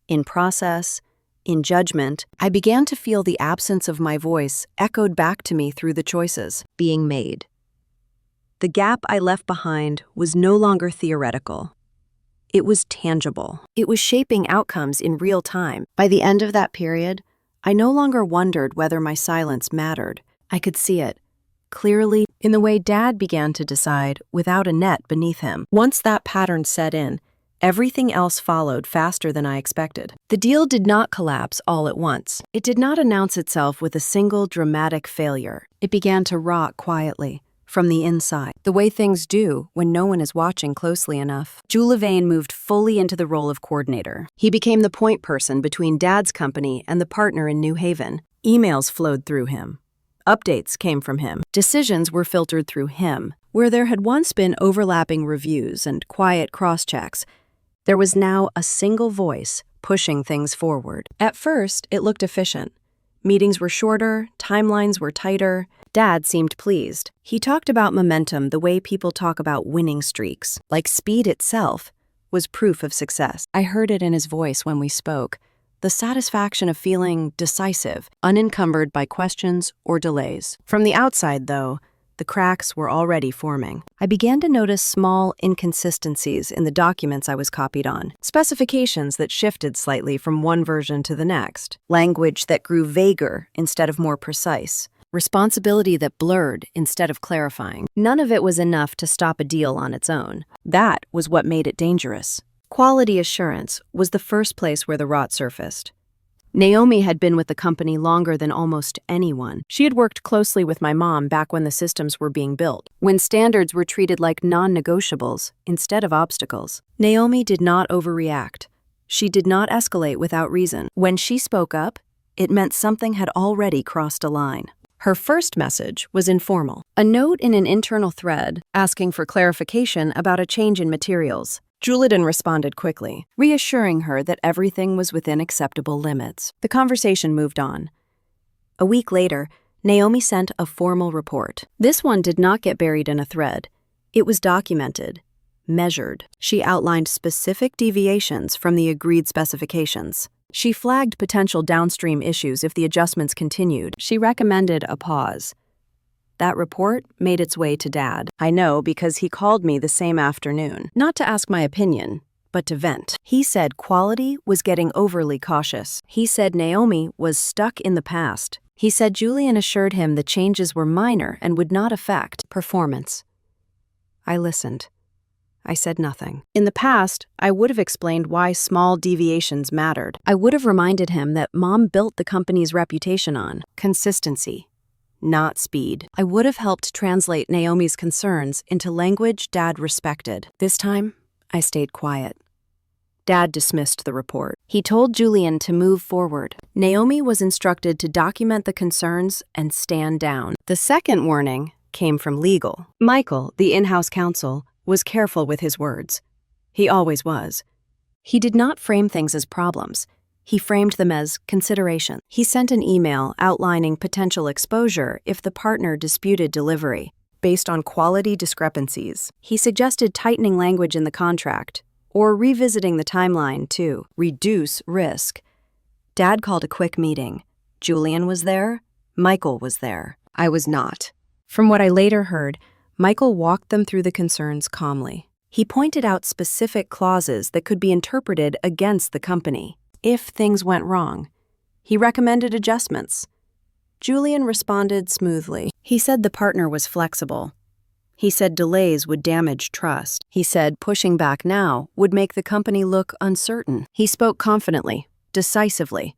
in process, in judgment, I began to feel the absence of my voice echoed back to me through the choices being made. The gap I left behind was no longer theoretical. It was tangible. It was shaping outcomes in real time. By the end of that period, I no longer wondered whether my silence mattered. I could see it clearly in the way Dad began to decide without a net beneath him. Once that pattern set in, everything else followed faster than I expected. The deal did not collapse all at once. It did not announce itself with a single dramatic failure. It began to rot quietly, from the inside, the way things do when no one is watching closely enough. Julian moved fully into the role of coordinator. He became the point person between Dad's company and the partner in New Haven. Emails flowed through him. Updates came from him. Decisions were filtered through him. Where there had once been overlapping reviews and quiet cross-checks, there was now a single voice pushing things forward. At first, it looked efficient. Meetings were shorter, timelines were tighter. Dad seemed pleased. He talked about momentum the way people talk about winning streaks, like speed itself was proof of success. I heard it in his voice when we spoke, the satisfaction of feeling decisive, unencumbered by questions or delays. From the outside, though, the cracks were already forming. I began to notice small inconsistencies in the documents I was copied on, specifications that shifted slightly from one version to the next, language that grew vaguer instead of more precise, responsibility that blurred instead of clarifying. None of it was enough to stop a deal on its own. That was what made it dangerous. Quality assurance was the first place where the rot surfaced. Naomi had been with the company longer than almost anyone. She had worked closely with my mom back when the systems were being built, when standards were treated like non-negotiables instead of obstacles. Naomi did not overreact. She did not escalate without reason. When she spoke up, it meant something had already crossed a line. Her first message was informal, a note in an internal thread asking for clarification about a change in materials. Julian responded quickly, reassuring her that everything was within acceptable limits. The conversation moved on. A week later, Naomi sent a formal report. This one did not get buried in a thread. It was documented, measured. She outlined specific deviations from the agreed specifications. She flagged potential downstream issues if the adjustments continued. She recommended a pause. That report made its way to Dad. I know because he called me the same afternoon, not to ask my opinion, but to vent. He said quality was getting overly cautious. He said Naomi was stuck in the past. He said Julian assured him the changes were minor and would not affect performance. I listened. I said nothing. In the past, I would have explained why small deviations mattered. I would have reminded him that Mom built the company's reputation on consistency, not speed. I would have helped translate Naomi's concerns into language Dad respected. This time, I stayed quiet. Dad dismissed the report. He told Julian to move forward. Naomi was instructed to document the concerns and stand down. The second warning came from legal. Michael, the in-house counsel, was careful with his words. He always was. He did not frame things as problems. He framed them as consideration. He sent an email outlining potential exposure if the partner disputed delivery, based on quality discrepancies. He suggested tightening language in the contract, or revisiting the timeline to reduce risk. Dad called a quick meeting. Julian was there. Michael was there. I was not. From what I later heard, Michael walked them through the concerns calmly. He pointed out specific clauses that could be interpreted against the company if things went wrong. He recommended adjustments. Julian responded smoothly. He said the partner was flexible. He said delays would damage trust. He said pushing back now would make the company look uncertain. He spoke confidently, decisively.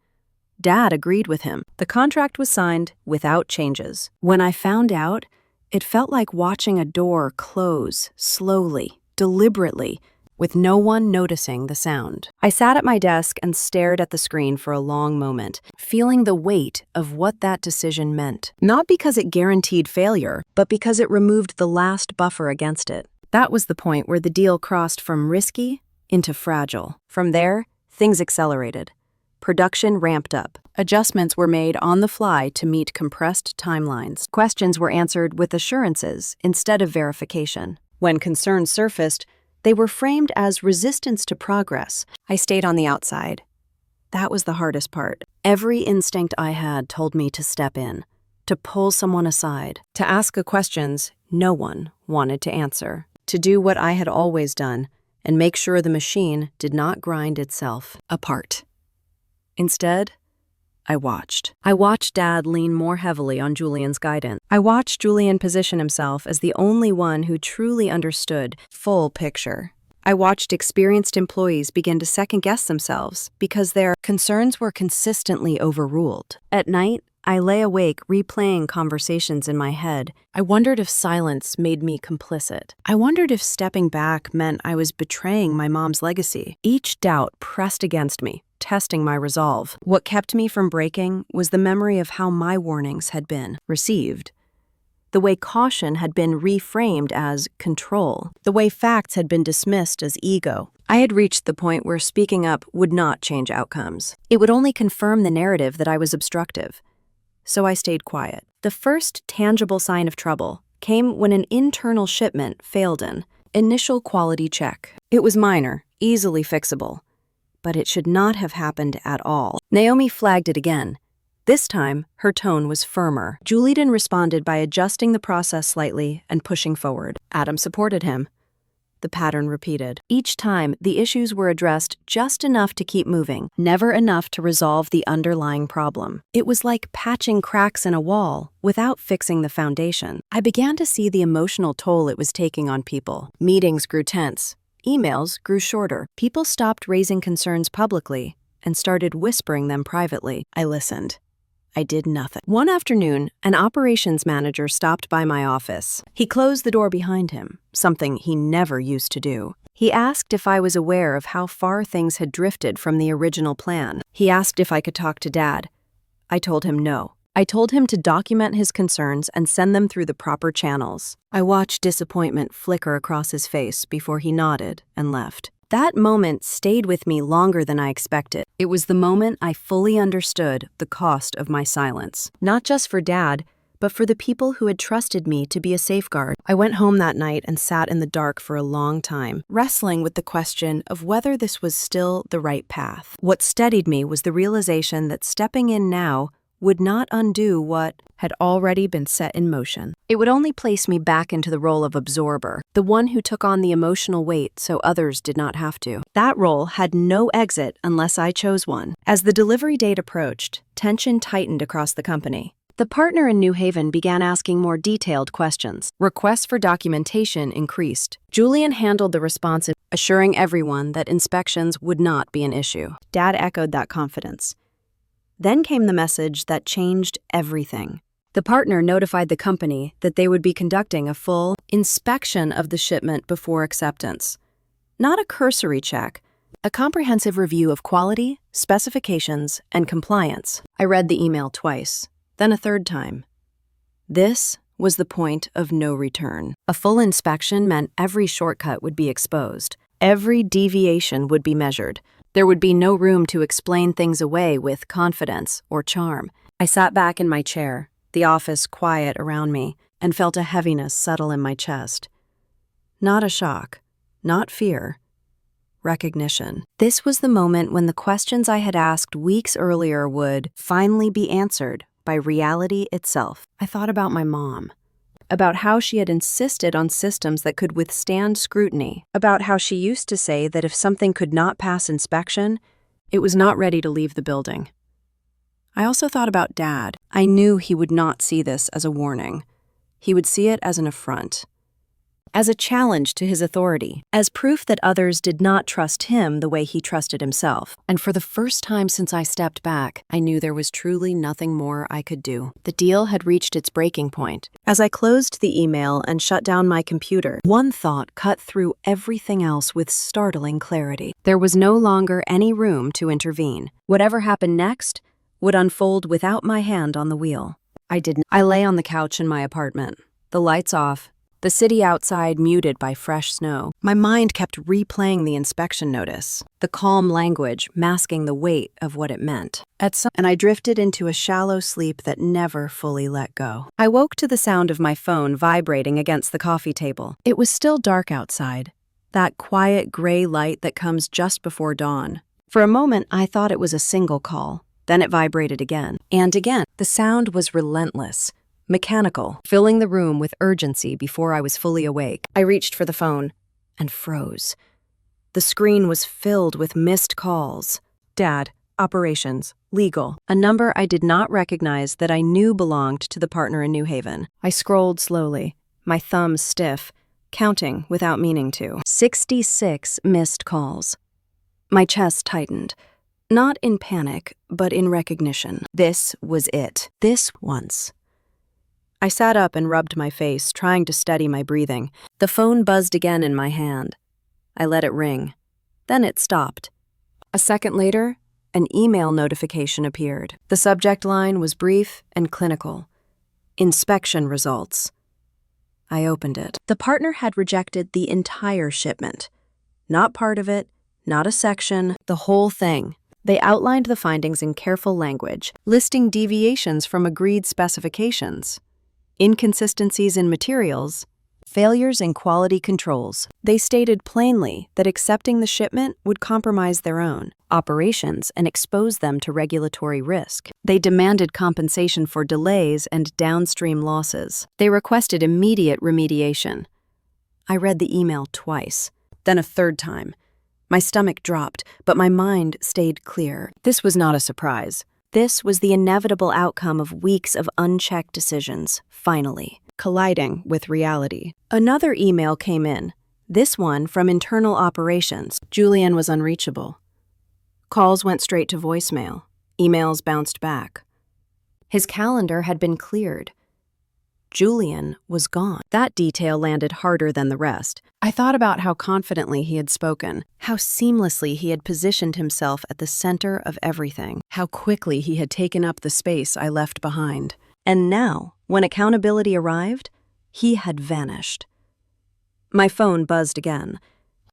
Dad agreed with him. The contract was signed without changes. When I found out, it felt like watching a door close slowly, deliberately, with no one noticing the sound. I sat at my desk and stared at the screen for a long moment, feeling the weight of what that decision meant. Not because it guaranteed failure, but because it removed the last buffer against it. That was the point where the deal crossed from risky into fragile. From there, things accelerated. Production ramped up. Adjustments were made on the fly to meet compressed timelines. Questions were answered with assurances instead of verification. When concerns surfaced, they were framed as resistance to progress. I stayed on the outside. That was the hardest part. Every instinct I had told me to step in, to pull someone aside, to ask the questions no one wanted to answer, to do what I had always done and make sure the machine did not grind itself apart. Instead, I watched. I watched Dad lean more heavily on Julian's guidance. I watched Julian position himself as the only one who truly understood full picture. I watched experienced employees begin to second-guess themselves because their concerns were consistently overruled. At night, I lay awake replaying conversations in my head. I wondered if silence made me complicit. I wondered if stepping back meant I was betraying my mom's legacy. Each doubt pressed against me, testing my resolve. What kept me from breaking was the memory of how my warnings had been received. The way caution had been reframed as control. The way facts had been dismissed as ego. I had reached the point where speaking up would not change outcomes. It would only confirm the narrative that I was obstructive. So I stayed quiet. The first tangible sign of trouble came when an internal shipment failed an initial quality check. It was minor, easily fixable. But it should not have happened at all. Naomi flagged it again. This time, her tone was firmer. Julian responded by adjusting the process slightly and pushing forward. Adam supported him. The pattern repeated. Each time, the issues were addressed just enough to keep moving, never enough to resolve the underlying problem. It was like patching cracks in a wall without fixing the foundation. I began to see the emotional toll it was taking on people. Meetings grew tense. Emails grew shorter. People stopped raising concerns publicly and started whispering them privately. I listened. I did nothing. One afternoon, an operations manager stopped by my office. He closed the door behind him, something he never used to do. He asked if I was aware of how far things had drifted from the original plan. He asked if I could talk to Dad. I told him no. I told him to document his concerns and send them through the proper channels. I watched disappointment flicker across his face before he nodded and left. That moment stayed with me longer than I expected. It was the moment I fully understood the cost of my silence. Not just for Dad, but for the people who had trusted me to be a safeguard. I went home that night and sat in the dark for a long time, wrestling with the question of whether this was still the right path. What steadied me was the realization that stepping in now would not undo what had already been set in motion. It would only place me back into the role of absorber, the one who took on the emotional weight so others did not have to. That role had no exit unless I chose one. As the delivery date approached, tension tightened across the company. The partner in New Haven began asking more detailed questions. Requests for documentation increased. Julian handled the response, assuring everyone that inspections would not be an issue. Dad echoed that confidence. Then came the message that changed everything. The partner notified the company that they would be conducting a full inspection of the shipment before acceptance. Not a cursory check, a comprehensive review of quality, specifications, and compliance. I read the email twice, then a third time. This was the point of no return. A full inspection meant every shortcut would be exposed. Every deviation would be measured. There would be no room to explain things away with confidence or charm. I sat back in my chair, the office quiet around me, and felt a heaviness settle in my chest. Not a shock, not fear. Recognition. This was the moment when the questions I had asked weeks earlier would finally be answered by reality itself. I thought about my mom, about how she had insisted on systems that could withstand scrutiny, about how she used to say that if something could not pass inspection, it was not ready to leave the building. I also thought about Dad. I knew he would not see this as a warning. He would see it as an affront, as a challenge to his authority, as proof that others did not trust him the way he trusted himself. And for the first time since I stepped back, I knew there was truly nothing more I could do. The deal had reached its breaking point. As I closed the email and shut down my computer, one thought cut through everything else with startling clarity. There was no longer any room to intervene. Whatever happened next would unfold without my hand on the wheel. I lay on the couch in my apartment, the lights off, the city outside muted by fresh snow. My mind kept replaying the inspection notice, the calm language masking the weight of what it meant. And I drifted into a shallow sleep that never fully let go. I woke to the sound of my phone vibrating against the coffee table. It was still dark outside, that quiet gray light that comes just before dawn. For a moment, I thought it was a single call. Then it vibrated again and again. The sound was relentless, mechanical, filling the room with urgency before I was fully awake. I reached for the phone and froze. The screen was filled with missed calls. Dad, operations, legal. A number I did not recognize that I knew belonged to the partner in New Haven. I scrolled slowly, my thumbs stiff, counting without meaning to. 66 missed calls. My chest tightened. Not in panic, but in recognition. This was it. This once. I sat up and rubbed my face, trying to steady my breathing. The phone buzzed again in my hand. I let it ring. Then it stopped. A second later, an email notification appeared. The subject line was brief and clinical. Inspection results. I opened it. The partner had rejected the entire shipment. Not part of it, not a section, the whole thing. They outlined the findings in careful language, listing deviations from agreed specifications, inconsistencies in materials, failures in quality controls. They stated plainly that accepting the shipment would compromise their own operations and expose them to regulatory risk. They demanded compensation for delays and downstream losses. They requested immediate remediation. I read the email twice, then a third time. My stomach dropped, but my mind stayed clear. This was not a surprise. This was the inevitable outcome of weeks of unchecked decisions, finally, colliding with reality. Another email came in, this one from internal operations. Julian was unreachable. Calls went straight to voicemail. Emails bounced back. His calendar had been cleared. Julian was gone. That detail landed harder than the rest. I thought about how confidently he had spoken, how seamlessly he had positioned himself at the center of everything, how quickly he had taken up the space I left behind. And now, when accountability arrived, he had vanished. My phone buzzed again.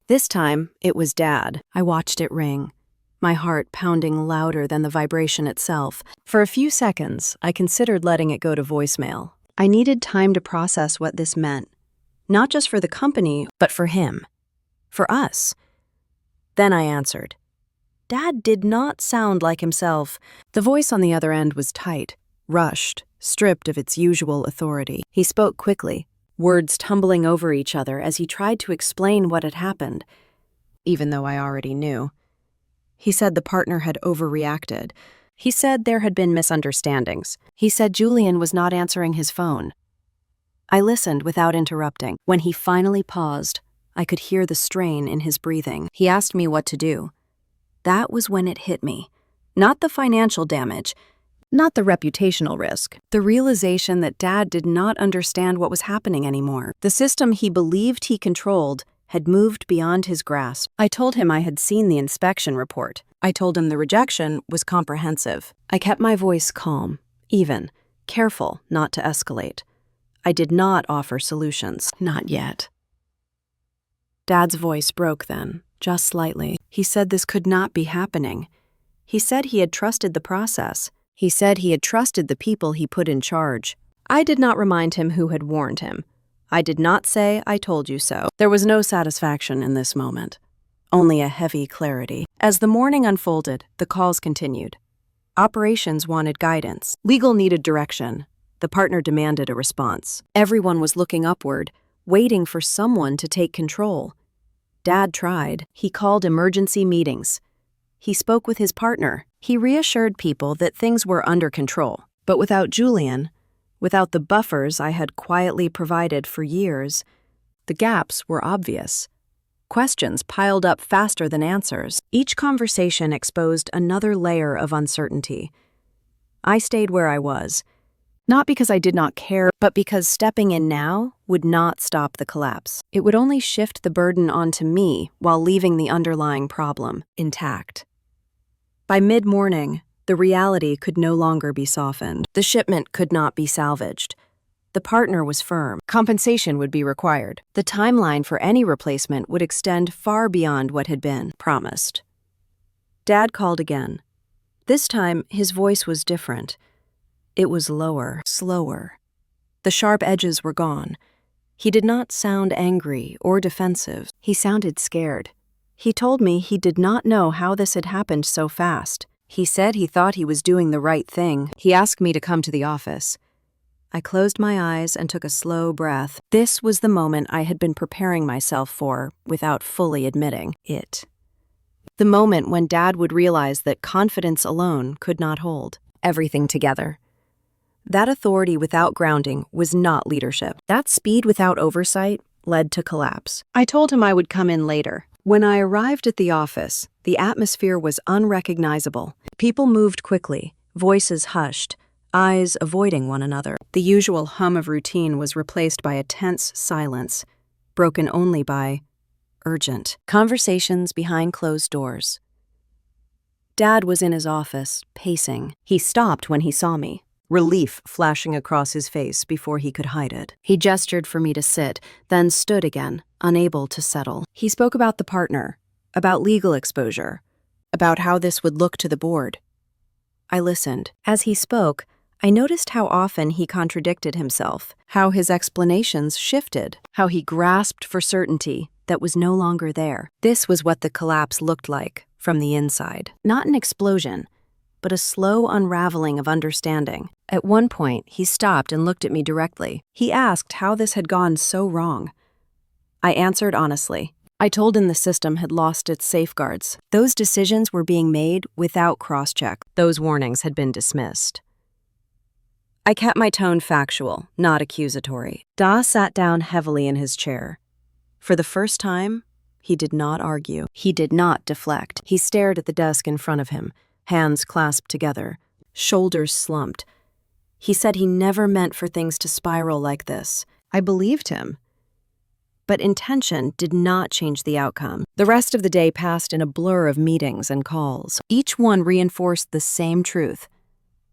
This time, it was Dad. I watched it ring, my heart pounding louder than the vibration itself. For a few seconds, I considered letting it go to voicemail. I needed time to process what this meant, not just for the company, but for him, for us. Then I answered. Dad did not sound like himself. The voice on the other end was tight, rushed, stripped of its usual authority. He spoke quickly, words tumbling over each other as he tried to explain what had happened, even though I already knew. He said the partner had overreacted. He said there had been misunderstandings. He said Julian was not answering his phone. I listened without interrupting. When he finally paused, I could hear the strain in his breathing. He asked me what to do. That was when it hit me. Not the financial damage, not the reputational risk. The realization that Dad did not understand what was happening anymore. The system he believed he controlled had moved beyond his grasp. I told him I had seen the inspection report. I told him the rejection was comprehensive. I kept my voice calm, even, careful not to escalate. I did not offer solutions. Not yet. Dad's voice broke then, just slightly. He said this could not be happening. He said he had trusted the process. He said he had trusted the people he put in charge. I did not remind him who had warned him. I did not say, "I told you so." There was no satisfaction in this moment, only a heavy clarity. As the morning unfolded, the calls continued. Operations wanted guidance. Legal needed direction. The partner demanded a response. Everyone was looking upward, waiting for someone to take control. Dad tried. He called emergency meetings. He spoke with his partner. He reassured people that things were under control. But without Julian, without the buffers I had quietly provided for years, the gaps were obvious. Questions piled up faster than answers. Each conversation exposed another layer of uncertainty. I stayed where I was, not because I did not care, but because stepping in now would not stop the collapse. It would only shift the burden onto me while leaving the underlying problem intact. By mid-morning, the reality could no longer be softened. The shipment could not be salvaged. The partner was firm. Compensation would be required. The timeline for any replacement would extend far beyond what had been promised. Dad called again. This time, his voice was different. It was lower, slower. The sharp edges were gone. He did not sound angry or defensive. He sounded scared. He told me he did not know how this had happened so fast. He said he thought he was doing the right thing. He asked me to come to the office. I closed my eyes and took a slow breath. This was the moment I had been preparing myself for without fully admitting it. The moment when Dad would realize that confidence alone could not hold everything together. That authority without grounding was not leadership. That speed without oversight led to collapse. I told him I would come in later. When I arrived at the office, the atmosphere was unrecognizable. People moved quickly, voices hushed, eyes avoiding one another. The usual hum of routine was replaced by a tense silence, broken only by urgent conversations behind closed doors. Dad was in his office, pacing. He stopped when he saw me, relief flashing across his face before he could hide it. He gestured for me to sit, then stood again, unable to settle. He spoke about the partner, about legal exposure, about how this would look to the board. I listened. As he spoke, I noticed how often he contradicted himself, how his explanations shifted, how he grasped for certainty that was no longer there. This was what the collapse looked like from the inside. Not an explosion, but a slow unraveling of understanding. At one point, he stopped and looked at me directly. He asked how this had gone so wrong. I answered honestly. I told him the system had lost its safeguards. Those decisions were being made without cross-check. Those warnings had been dismissed. I kept my tone factual, not accusatory. Da sat down heavily in his chair. For the first time, he did not argue. He did not deflect. He stared at the desk in front of him, hands clasped together, shoulders slumped. He said he never meant for things to spiral like this. I believed him. But intention did not change the outcome. The rest of the day passed in a blur of meetings and calls. Each one reinforced the same truth.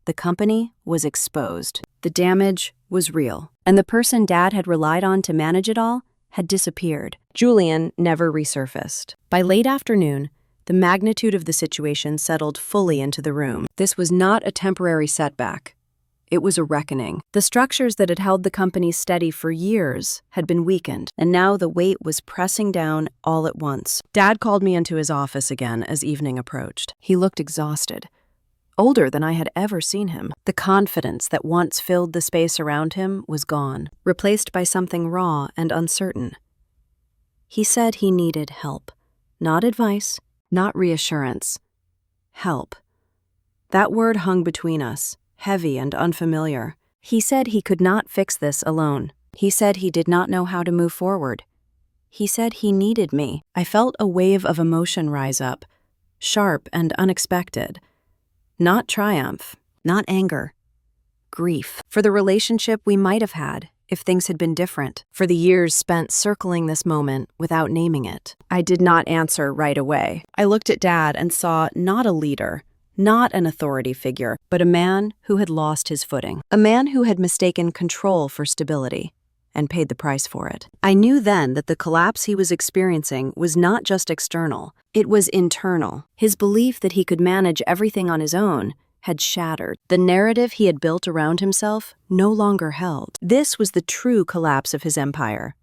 The company was exposed. The damage was real. And the person Dad had relied on to manage it all had disappeared. Julian never resurfaced. By late afternoon, the magnitude of the situation settled fully into the room. This was not a temporary setback. It was a reckoning. The structures that had held the company steady for years had been weakened, and now the weight was pressing down all at once. Dad called me into his office again as evening approached. He looked exhausted, older than I had ever seen him. The confidence that once filled the space around him was gone, replaced by something raw and uncertain. He said he needed help. Not advice, not reassurance. Help. That word hung between us, heavy and unfamiliar. He said he could not fix this alone. He said he did not know how to move forward. He said he needed me. I felt a wave of emotion rise up, sharp and unexpected. Not triumph, not anger. Grief. For the relationship we might have had if things had been different. For the years spent circling this moment without naming it. I did not answer right away. I looked at Dad and saw not a leader, not an authority figure, but a man who had lost his footing. A man who had mistaken control for stability. and paid the price for it. I knew then that the collapse he was experiencing was not just external, it was internal. His belief that he could manage everything on his own had shattered. The narrative he had built around himself no longer held. This was the true collapse of his empire.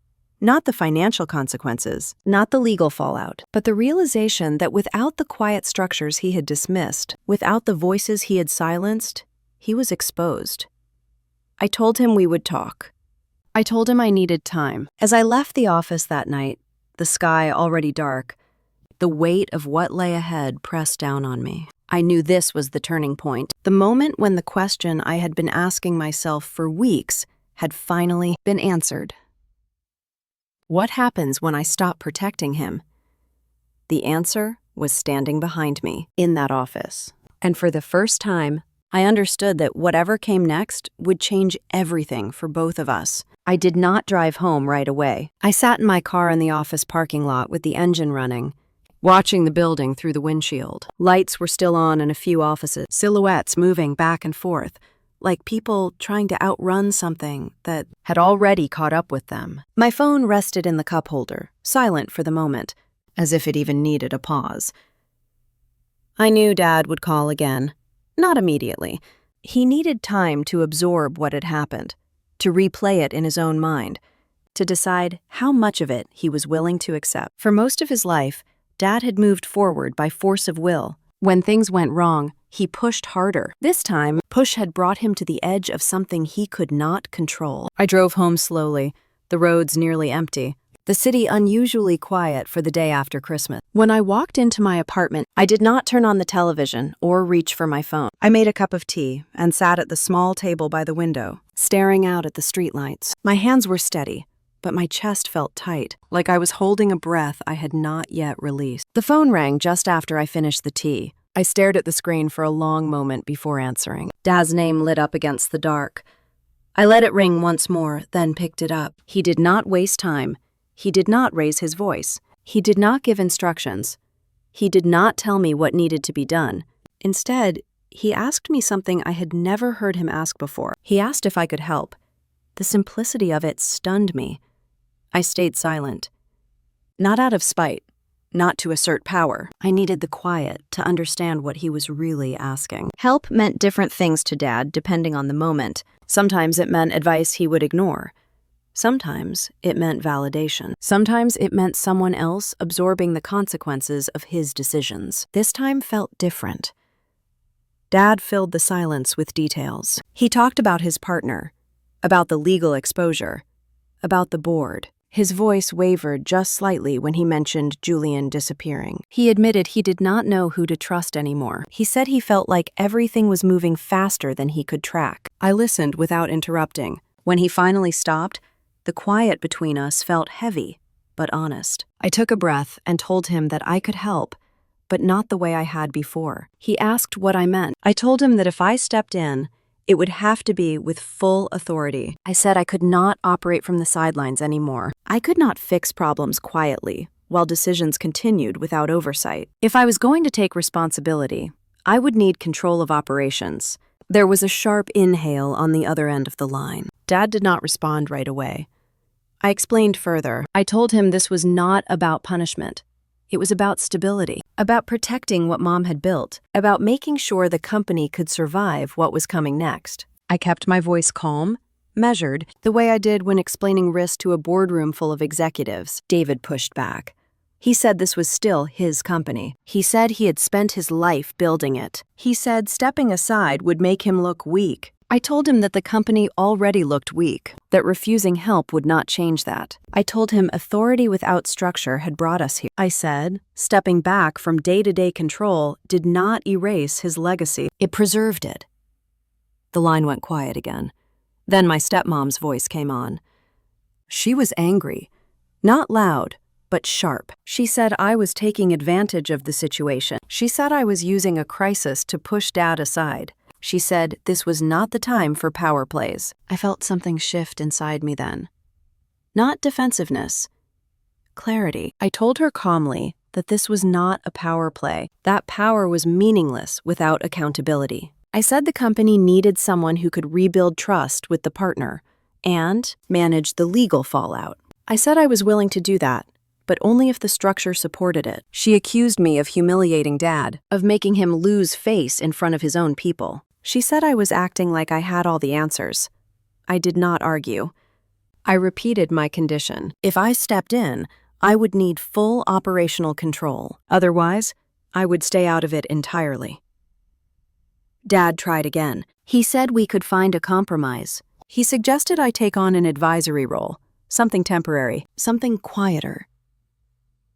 Not the financial consequences, not the legal fallout, but the realization that without the quiet structures he had dismissed, without the voices he had silenced, he was exposed. I told him we would talk. I told him I needed time. As I left the office that night, the sky already dark, the weight of what lay ahead pressed down on me. I knew this was the turning point, the moment when the question I had been asking myself for weeks had finally been answered. What happens when I stop protecting him? The answer was standing behind me in that office. And for the first time, I understood that whatever came next would change everything for both of us. I did not drive home right away. I sat in my car in the office parking lot with the engine running, watching the building through the windshield. Lights were still on in a few offices, silhouettes moving back and forth, like people trying to outrun something that had already caught up with them. My phone rested in the cup holder, silent for the moment, as if it even needed a pause. I knew Dad would call again. Not immediately. He needed time to absorb what had happened, to replay it in his own mind, to decide how much of it he was willing to accept. For most of his life, Dad had moved forward by force of will. When things went wrong, he pushed harder. This time, push had brought him to the edge of something he could not control. I drove home slowly, the roads nearly empty, the city unusually quiet for the day after Christmas. When I walked into my apartment, I did not turn on the television or reach for my phone. I made a cup of tea and sat at the small table by the window, staring out at the streetlights. My hands were steady, but my chest felt tight, like I was holding a breath I had not yet released. The phone rang just after I finished the tea. I stared at the screen for a long moment before answering. Dad's name lit up against the dark. I let it ring once more, then picked it up. He did not waste time. He did not raise his voice. He did not give instructions. He did not tell me what needed to be done. Instead, he asked me something I had never heard him ask before. He asked if I could help. The simplicity of it stunned me. I stayed silent. Not out of spite, not to assert power. I needed the quiet to understand what he was really asking. Help meant different things to Dad depending on the moment. Sometimes it meant advice he would ignore. Sometimes it meant validation. Sometimes it meant someone else absorbing the consequences of his decisions. This time felt different. Dad filled the silence with details. He talked about his partner, about the legal exposure, about the board. His voice wavered just slightly when he mentioned Julian disappearing. He admitted he did not know who to trust anymore. He said he felt like everything was moving faster than he could track. I listened without interrupting. When he finally stopped, the quiet between us felt heavy, but honest. I took a breath and told him that I could help, but not the way I had before. He asked what I meant. I told him that if I stepped in, it would have to be with full authority. I said I could not operate from the sidelines anymore. I could not fix problems quietly, while decisions continued without oversight. If I was going to take responsibility, I would need control of operations. There was a sharp inhale on the other end of the line. Dad did not respond right away. I explained further. I told him this was not about punishment. It was about stability, about protecting what Mom had built, about making sure the company could survive what was coming next. I kept my voice calm, measured, the way I did when explaining risk to a boardroom full of executives. David pushed back. He said this was still his company. He said he had spent his life building it. He said stepping aside would make him look weak. I told him that the company already looked weak, that refusing help would not change that. I told him authority without structure had brought us here. I said, stepping back from day-to-day control did not erase his legacy. It preserved it. The line went quiet again. Then my stepmom's voice came on. She was angry, not loud, but sharp. She said I was taking advantage of the situation. She said I was using a crisis to push Dad aside. She said this was not the time for power plays. I felt something shift inside me then. Not defensiveness. Clarity. I told her calmly that this was not a power play. That power was meaningless without accountability. I said the company needed someone who could rebuild trust with the partner, and manage the legal fallout. I said I was willing to do that, but only if the structure supported it. She accused me of humiliating Dad, of making him lose face in front of his own people. She said I was acting like I had all the answers. I did not argue. I repeated my condition. If I stepped in, I would need full operational control. Otherwise, I would stay out of it entirely. Dad tried again. He said we could find a compromise. He suggested I take on an advisory role, something temporary, something quieter.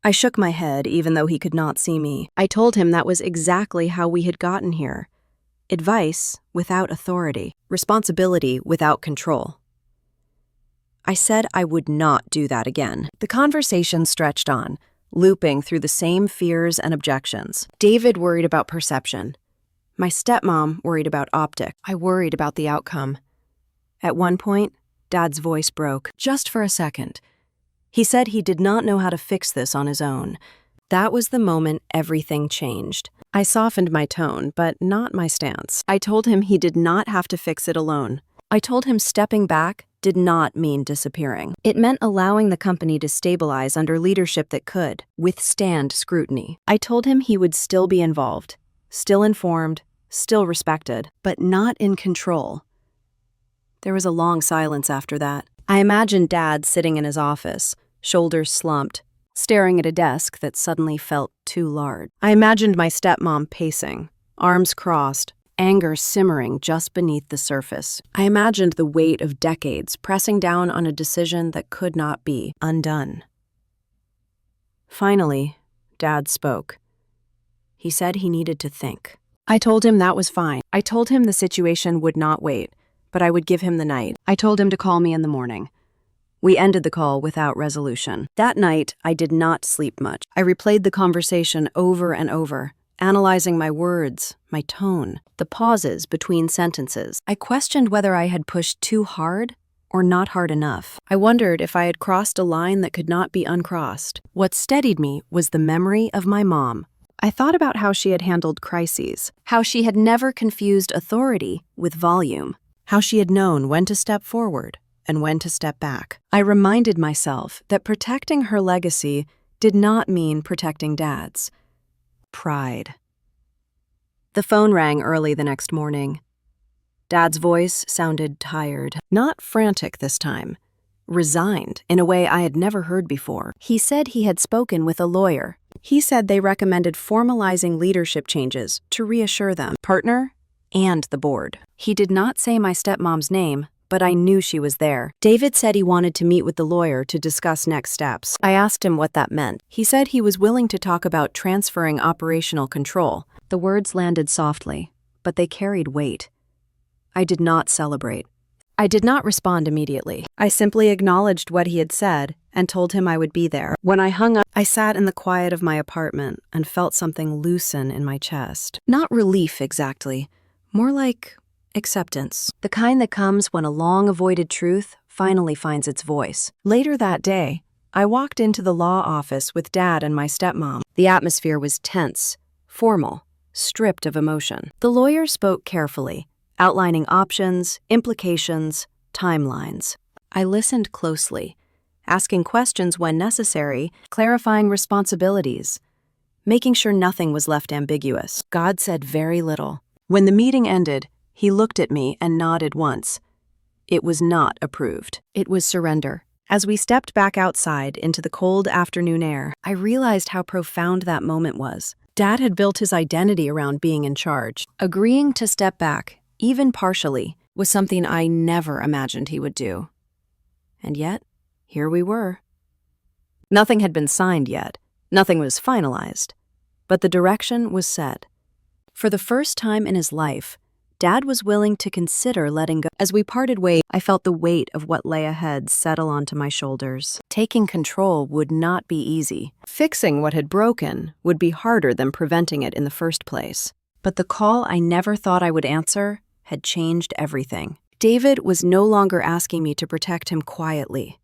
I shook my head even though he could not see me. I told him that was exactly how we had gotten here. Advice without authority, responsibility without control. I said I would not do that again. The conversation stretched on, looping through the same fears and objections. David worried about perception. My stepmom worried about optics. I worried about the outcome. At one point, Dad's voice broke, just for a second. He said he did not know how to fix this on his own. That was the moment everything changed. I softened my tone, but not my stance. I told him he did not have to fix it alone. I told him stepping back did not mean disappearing. It meant allowing the company to stabilize under leadership that could withstand scrutiny. I told him he would still be involved, still informed, still respected, but not in control. There was a long silence after that. I imagined Dad sitting in his office, shoulders slumped, staring at a desk that suddenly felt too large. I imagined my stepmom pacing, arms crossed, anger simmering just beneath the surface. I imagined the weight of decades pressing down on a decision that could not be undone. Finally, Dad spoke. He said he needed to think. I told him that was fine. I told him the situation would not wait, but I would give him the night. I told him to call me in the morning. We ended the call without resolution. That night, I did not sleep much. I replayed the conversation over and over, analyzing my words, my tone, the pauses between sentences. I questioned whether I had pushed too hard or not hard enough. I wondered if I had crossed a line that could not be uncrossed. What steadied me was the memory of my mom. I thought about how she had handled crises, how she had never confused authority with volume, how she had known when to step forward and when to step back. I reminded myself that protecting her legacy did not mean protecting Dad's pride. The phone rang early the next morning. Dad's voice sounded tired, not frantic this time, resigned in a way I had never heard before. He said he had spoken with a lawyer. He said they recommended formalizing leadership changes to reassure them, partner, and the board. He did not say my stepmom's name, but I knew she was there. David said he wanted to meet with the lawyer to discuss next steps. I asked him what that meant. He said he was willing to talk about transferring operational control. The words landed softly, but they carried weight. I did not celebrate. I did not respond immediately. I simply acknowledged what he had said and told him I would be there. When I hung up, I sat in the quiet of my apartment and felt something loosen in my chest. Not relief exactly, more like acceptance. The kind that comes when a long-avoided truth finally finds its voice. Later that day, I walked into the law office with Dad and my stepmom. The atmosphere was tense, formal, stripped of emotion. The lawyer spoke carefully, outlining options, implications, timelines. I listened closely, asking questions when necessary, clarifying responsibilities, making sure nothing was left ambiguous. God said very little. When the meeting ended, he looked at me and nodded once. It was not approved. It was surrender. As we stepped back outside into the cold afternoon air, I realized how profound that moment was. Dad had built his identity around being in charge. Agreeing to step back, even partially, was something I never imagined he would do. And yet, here we were. Nothing had been signed yet. Nothing was finalized. But the direction was set. For the first time in his life, Dad was willing to consider letting go. As we parted ways, I felt the weight of what lay ahead settle onto my shoulders. Taking control would not be easy. Fixing what had broken would be harder than preventing it in the first place. But the call I never thought I would answer had changed everything. David was no longer asking me to protect him quietly.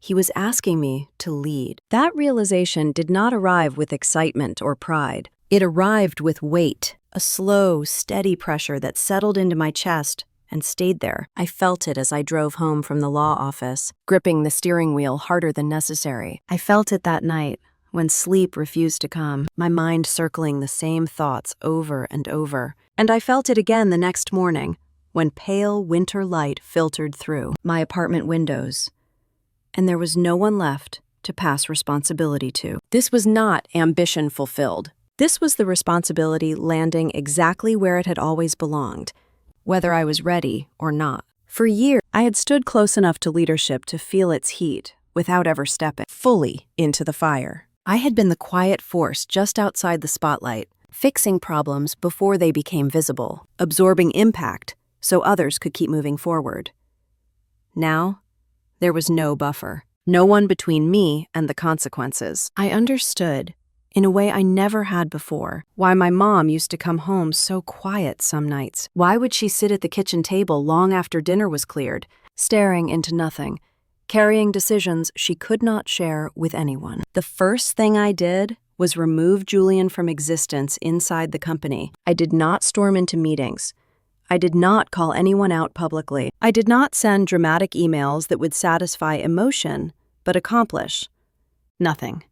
He was asking me to lead. That realization did not arrive with excitement or pride. It arrived with weight, a slow, steady pressure that settled into my chest and stayed there. I felt it as I drove home from the law office, gripping the steering wheel harder than necessary. I felt it that night, when sleep refused to come, my mind circling the same thoughts over and over. And I felt it again the next morning, when pale winter light filtered through my apartment windows, and there was no one left to pass responsibility to. This was not ambition fulfilled. This was the responsibility landing exactly where it had always belonged, whether I was ready or not. For years, I had stood close enough to leadership to feel its heat without ever stepping fully into the fire. I had been the quiet force just outside the spotlight, fixing problems before they became visible, absorbing impact so others could keep moving forward. Now, there was no buffer, no one between me and the consequences. I understood, in a way I never had before, why my mom used to come home so quiet some nights. Why would she sit at the kitchen table long after dinner was cleared, staring into nothing, carrying decisions she could not share with anyone? The first thing I did was remove Julian from existence inside the company. I did not storm into meetings. I did not call anyone out publicly. I did not send dramatic emails that would satisfy emotion, but accomplish nothing.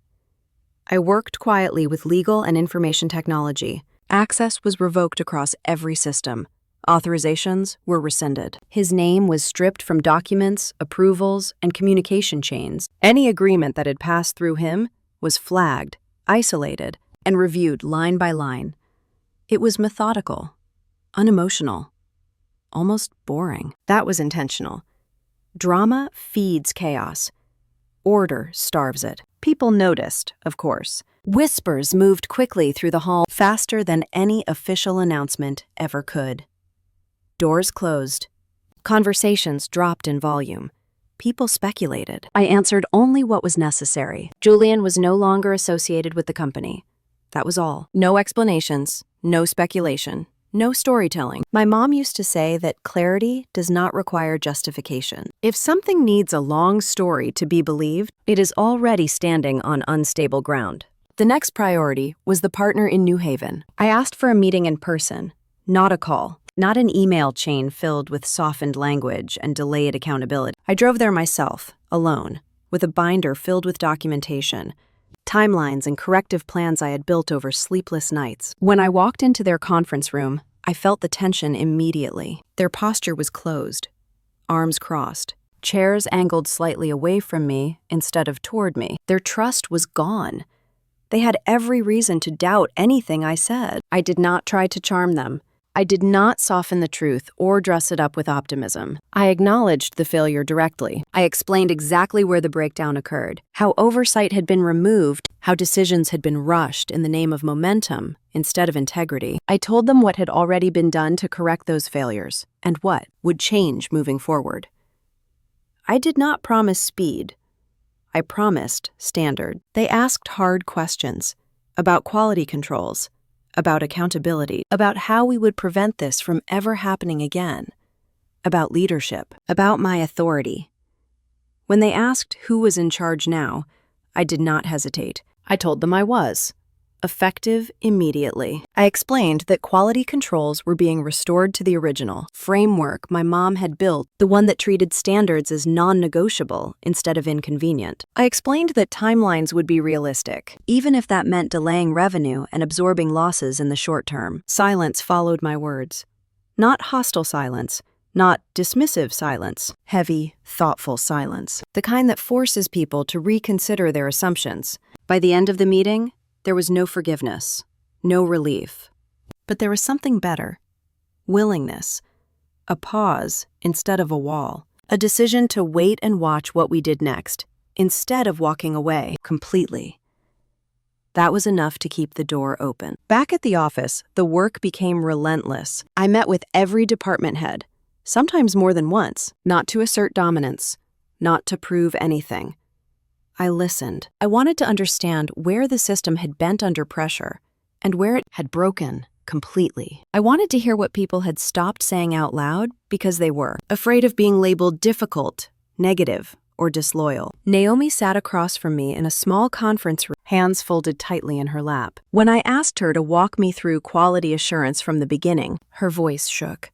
I worked quietly with legal and information technology. Access was revoked across every system. Authorizations were rescinded. His name was stripped from documents, approvals, and communication chains. Any agreement that had passed through him was flagged, isolated, and reviewed line by line. It was methodical, unemotional, almost boring. That was intentional. Drama feeds chaos. Order starves it. People noticed, of course. Whispers moved quickly through the hall, faster than any official announcement ever could. Doors closed. Conversations dropped in volume. People speculated. I answered only what was necessary. Julian was no longer associated with the company. That was all. No explanations, no speculation, no storytelling. My mom used to say that clarity does not require justification. If something needs a long story to be believed, it is already standing on unstable ground. The next priority was the partner in New Haven. I asked for a meeting in person, not a call, not an email chain filled with softened language and delayed accountability. I drove there myself, alone, with a binder filled with documentation, timelines and corrective plans I had built over sleepless nights. When I walked into their conference room, I felt the tension immediately. Their posture was closed, arms crossed, chairs angled slightly away from me instead of toward me. Their trust was gone. They had every reason to doubt anything I said. I did not try to charm them. I did not soften the truth or dress it up with optimism. I acknowledged the failure directly. I explained exactly where the breakdown occurred, how oversight had been removed, how decisions had been rushed in the name of momentum instead of integrity. I told them what had already been done to correct those failures and what would change moving forward. I did not promise speed. I promised standard. They asked hard questions about quality controls, about accountability, about how we would prevent this from ever happening again, about leadership, about my authority. When they asked who was in charge now, I did not hesitate. I told them I was. Effective immediately. I explained that quality controls were being restored to the original framework my mom had built, the one that treated standards as non-negotiable instead of inconvenient. I explained that timelines would be realistic, even if that meant delaying revenue and absorbing losses in the short term. Silence followed my words. Not hostile silence, not dismissive silence, heavy, thoughtful silence, the kind that forces people to reconsider their assumptions. By the end of the meeting, there was no forgiveness, no relief. But there was something better. Willingness. A pause instead of a wall. A decision to wait and watch what we did next, instead of walking away completely. That was enough to keep the door open. Back at the office, the work became relentless. I met with every department head, sometimes more than once, not to assert dominance, not to prove anything. I listened. I wanted to understand where the system had bent under pressure and where it had broken completely. I wanted to hear what people had stopped saying out loud because they were afraid of being labeled difficult, negative, or disloyal. Naomi sat across from me in a small conference room, hands folded tightly in her lap. When I asked her to walk me through quality assurance from the beginning, her voice shook.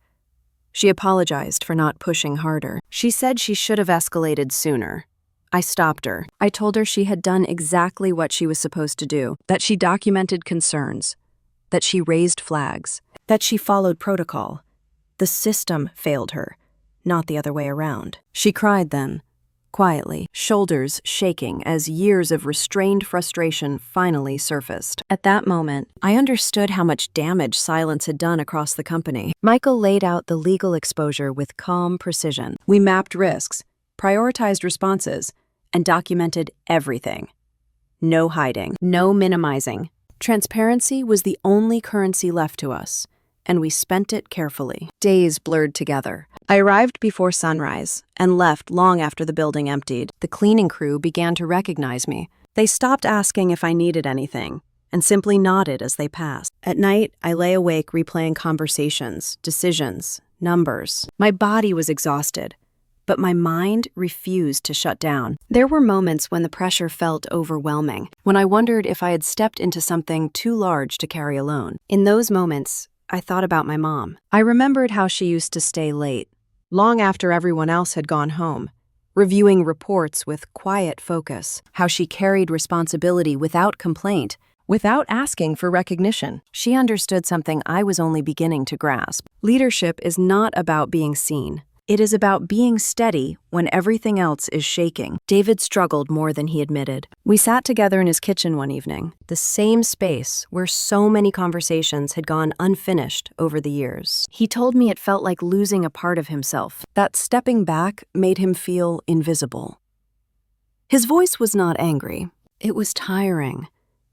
She apologized for not pushing harder. She said she should have escalated sooner. I stopped her. I told her she had done exactly what she was supposed to do, that she documented concerns, that she raised flags, that she followed protocol. The system failed her, not the other way around. She cried then, quietly, shoulders shaking as years of restrained frustration finally surfaced. At that moment, I understood how much damage silence had done across the company. Michael laid out the legal exposure with calm precision. We mapped risks, prioritized responses, and documented everything. No hiding, no minimizing. Transparency was the only currency left to us, and we spent it carefully. Days blurred together. I arrived before sunrise and left long after the building emptied. The cleaning crew began to recognize me. They stopped asking if I needed anything and simply nodded as they passed. At night, I lay awake replaying conversations, decisions, numbers. My body was exhausted, but my mind refused to shut down. There were moments when the pressure felt overwhelming, when I wondered if I had stepped into something too large to carry alone. In those moments, I thought about my mom. I remembered how she used to stay late, long after everyone else had gone home, reviewing reports with quiet focus, how she carried responsibility without complaint, without asking for recognition. She understood something I was only beginning to grasp. Leadership is not about being seen. It is about being steady when everything else is shaking. David struggled more than he admitted. We sat together in his kitchen one evening, the same space where so many conversations had gone unfinished over the years. He told me it felt like losing a part of himself, that stepping back made him feel invisible. His voice was not angry. It was tiring,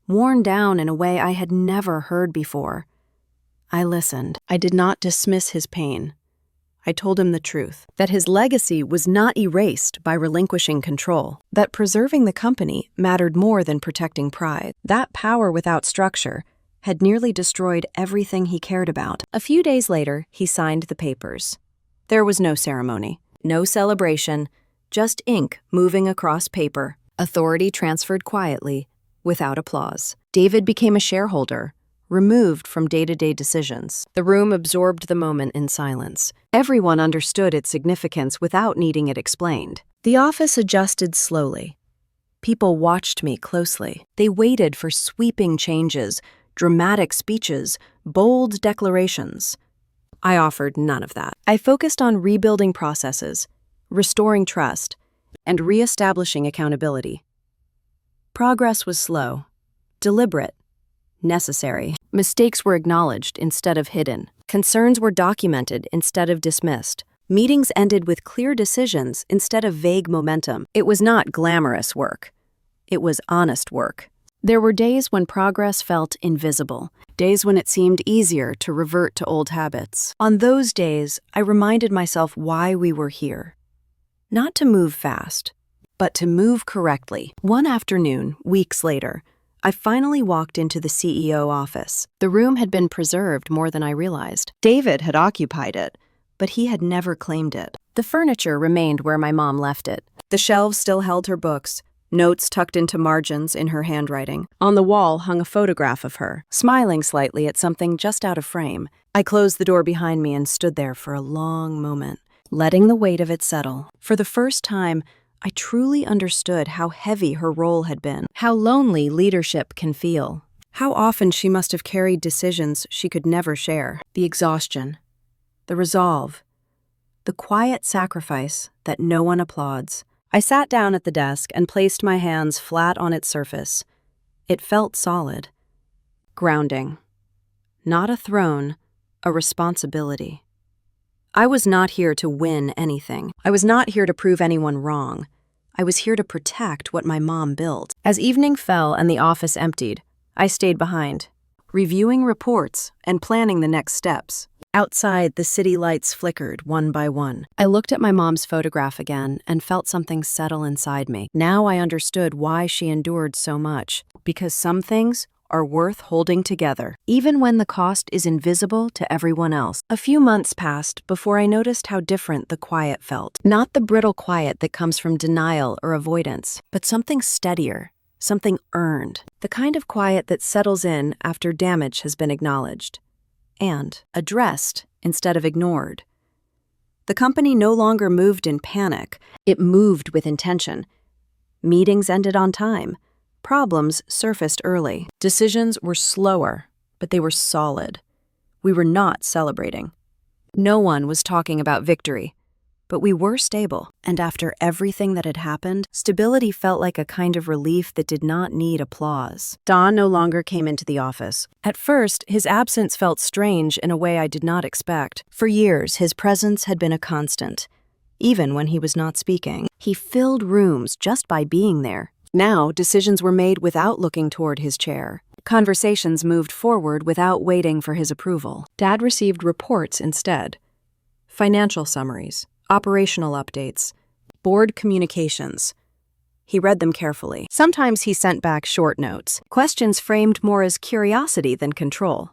worn down in a way I had never heard before. I listened. I did not dismiss his pain. I told him the truth, that his legacy was not erased by relinquishing control, that preserving the company mattered more than protecting pride. That power without structure had nearly destroyed everything he cared about. A few days later, he signed the papers. There was no ceremony, no celebration, just ink moving across paper. Authority transferred quietly, without applause. David became a shareholder, removed from day-to-day decisions. The room absorbed the moment in silence. Everyone understood its significance without needing it explained. The office adjusted slowly. People watched me closely. They waited for sweeping changes, dramatic speeches, bold declarations. I offered none of that. I focused on rebuilding processes, restoring trust, and reestablishing accountability. Progress was slow, deliberate, necessary. Mistakes were acknowledged instead of hidden. Concerns were documented instead of dismissed. Meetings ended with clear decisions instead of vague momentum. It was not glamorous work. It was honest work. There were days when progress felt invisible, days when it seemed easier to revert to old habits. On those days, I reminded myself why we were here. Not to move fast, but to move correctly. One afternoon, weeks later, I finally walked into the CEO office. The room had been preserved more than I realized. David had occupied it, but he had never claimed it. The furniture remained where my mom left it. The shelves still held her books, notes tucked into margins in her handwriting. On the wall hung a photograph of her, smiling slightly at something just out of frame. I closed the door behind me and stood there for a long moment, letting the weight of it settle. For the first time, I truly understood how heavy her role had been, how lonely leadership can feel, how often she must have carried decisions she could never share. The exhaustion, the resolve, the quiet sacrifice that no one applauds. I sat down at the desk and placed my hands flat on its surface. It felt solid, grounding. Not a throne, a responsibility. I was not here to win anything. I was not here to prove anyone wrong. I was here to protect what my mom built. As evening fell and the office emptied, I stayed behind, reviewing reports and planning the next steps. Outside, the city lights flickered one by one. I looked at my mom's photograph again and felt something settle inside me. Now I understood why she endured so much. Because some things are worth holding together, even when the cost is invisible to everyone else. A few months passed before I noticed how different the quiet felt. Not the brittle quiet that comes from denial or avoidance, but something steadier, something earned. The kind of quiet that settles in after damage has been acknowledged and addressed instead of ignored. The company no longer moved in panic. It moved with intention. Meetings ended on time. Problems surfaced early. Decisions were slower, but they were solid. We were not celebrating. No one was talking about victory, but we were stable. And after everything that had happened, stability felt like a kind of relief that did not need applause. Don no longer came into the office. At first, his absence felt strange in a way I did not expect. For years, his presence had been a constant. Even when he was not speaking, he filled rooms just by being there. Now, decisions were made without looking toward his chair. Conversations moved forward without waiting for his approval. Dad received reports instead. Financial summaries, operational updates, board communications. He read them carefully. Sometimes he sent back short notes, questions framed more as curiosity than control.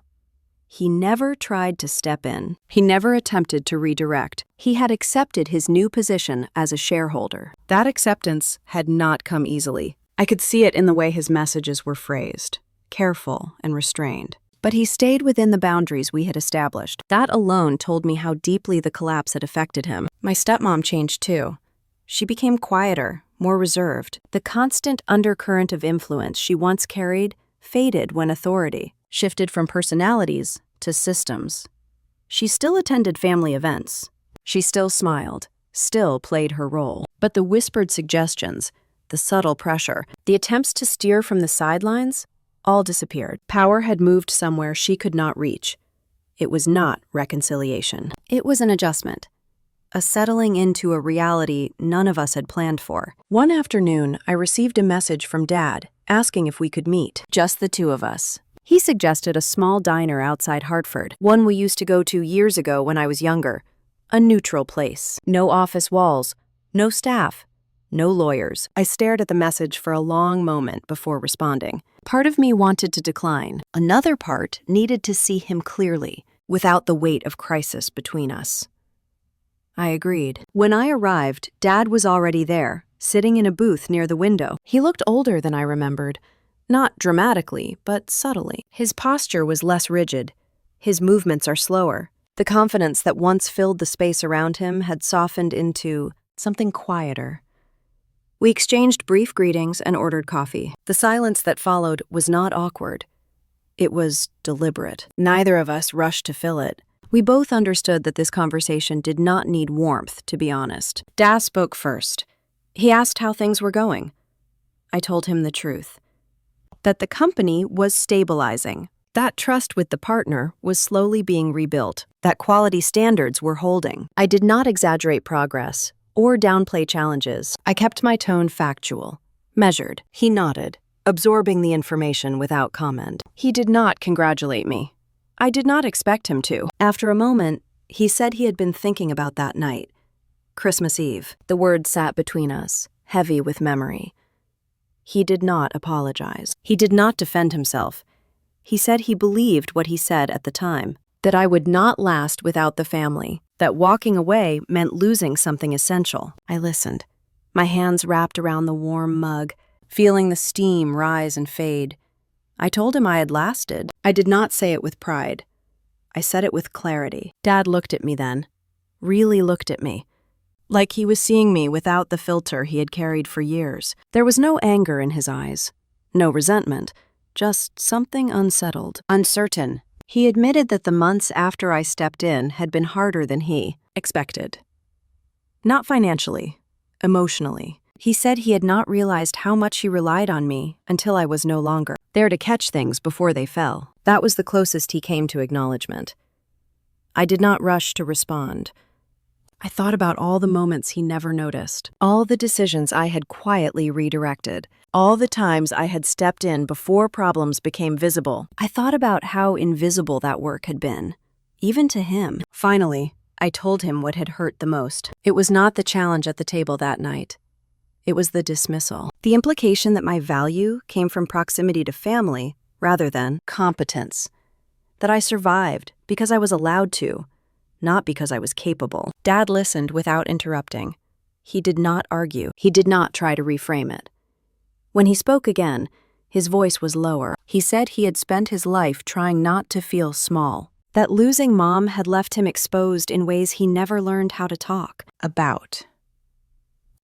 He never tried to step in. He never attempted to redirect. He had accepted his new position as a shareholder. That acceptance had not come easily. I could see it in the way his messages were phrased, careful and restrained. But he stayed within the boundaries we had established. That alone told me how deeply the collapse had affected him. My stepmom changed too. She became quieter, more reserved. The constant undercurrent of influence she once carried faded when authority shifted from personalities to systems. She still attended family events. She still smiled, still played her role. But the whispered suggestions, the subtle pressure, the attempts to steer from the sidelines, all disappeared. Power had moved somewhere she could not reach. It was not reconciliation. It was an adjustment, a settling into a reality none of us had planned for. One afternoon, I received a message from Dad asking if we could meet, just the two of us. He suggested a small diner outside Hartford, one we used to go to years ago when I was younger. A neutral place. No office walls, no staff, no lawyers. I stared at the message for a long moment before responding. Part of me wanted to decline. Another part needed to see him clearly, without the weight of crisis between us. I agreed. When I arrived, Dad was already there, sitting in a booth near the window. He looked older than I remembered. Not dramatically, but subtly. His posture was less rigid. His movements are slower. The confidence that once filled the space around him had softened into something quieter. We exchanged brief greetings and ordered coffee. The silence that followed was not awkward. It was deliberate. Neither of us rushed to fill it. We both understood that this conversation did not need warmth, to be honest. Dad spoke first. He asked how things were going. I told him the truth. That the company was stabilizing. That trust with the partner was slowly being rebuilt. That quality standards were holding. I did not exaggerate progress or downplay challenges. I kept my tone factual, measured. He nodded, absorbing the information without comment. He did not congratulate me. I did not expect him to. After a moment, he said he had been thinking about that night. Christmas Eve. The words sat between us, heavy with memory. He did not apologize. He did not defend himself. He said he believed what he said at the time, that I would not last without the family, that walking away meant losing something essential. I listened, my hands wrapped around the warm mug, feeling the steam rise and fade. I told him I had lasted. I did not say it with pride. I said it with clarity. Dad looked at me then, really looked at me, like he was seeing me without the filter he had carried for years. There was no anger in his eyes, no resentment, just something unsettled, uncertain. He admitted that the months after I stepped in had been harder than he expected. Not financially, emotionally. He said he had not realized how much he relied on me until I was no longer there to catch things before they fell. That was the closest he came to acknowledgement. I did not rush to respond. I thought about all the moments he never noticed, all the decisions I had quietly redirected, all the times I had stepped in before problems became visible. I thought about how invisible that work had been, even to him. Finally, I told him what had hurt the most. It was not the challenge at the table that night. It was the dismissal. The implication that my value came from proximity to family rather than competence. That I survived because I was allowed to, not because I was capable. Dad listened without interrupting. He did not argue. He did not try to reframe it. When he spoke again, his voice was lower. He said he had spent his life trying not to feel small, That losing Mom had left him exposed in ways he never learned how to talk about.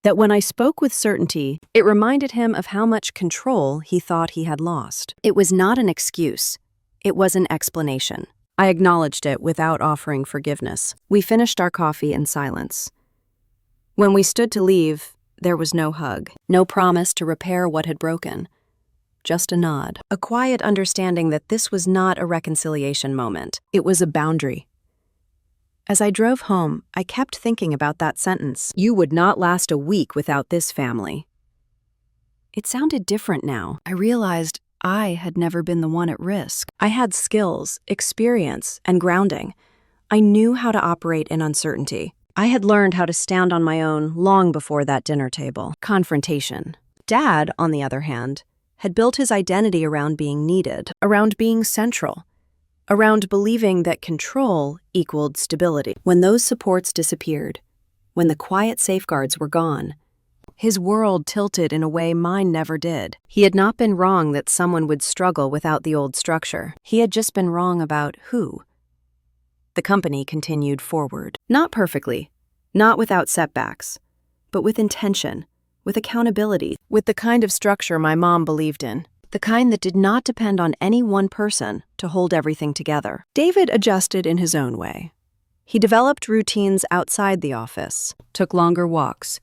That when I spoke with certainty, it reminded him of how much control he thought he had lost. It was not an excuse. It was an explanation. I acknowledged it without offering forgiveness. We finished our coffee in silence. When we stood to leave, there was no hug, no promise to repair what had broken. Just a nod, a quiet understanding that this was not a reconciliation moment. It was a boundary. As I drove home, I kept thinking about that sentence. You would not last a week without this family. It sounded different now. I realized I had never been the one at risk. I had skills, experience, and grounding. I knew how to operate in uncertainty. I had learned how to stand on my own long before that dinner table. Confrontation. Dad, on the other hand, had built his identity around being needed, around being central, around believing that control equaled stability. When those supports disappeared, when the quiet safeguards were gone, his world tilted in a way mine never did. He had not been wrong that someone would struggle without the old structure. He had just been wrong about who. The company continued forward. Not perfectly, not without setbacks, but with intention, with accountability, with the kind of structure my mom believed in. The kind that did not depend on any one person to hold everything together. David adjusted in his own way. He developed routines outside the office, took longer walks,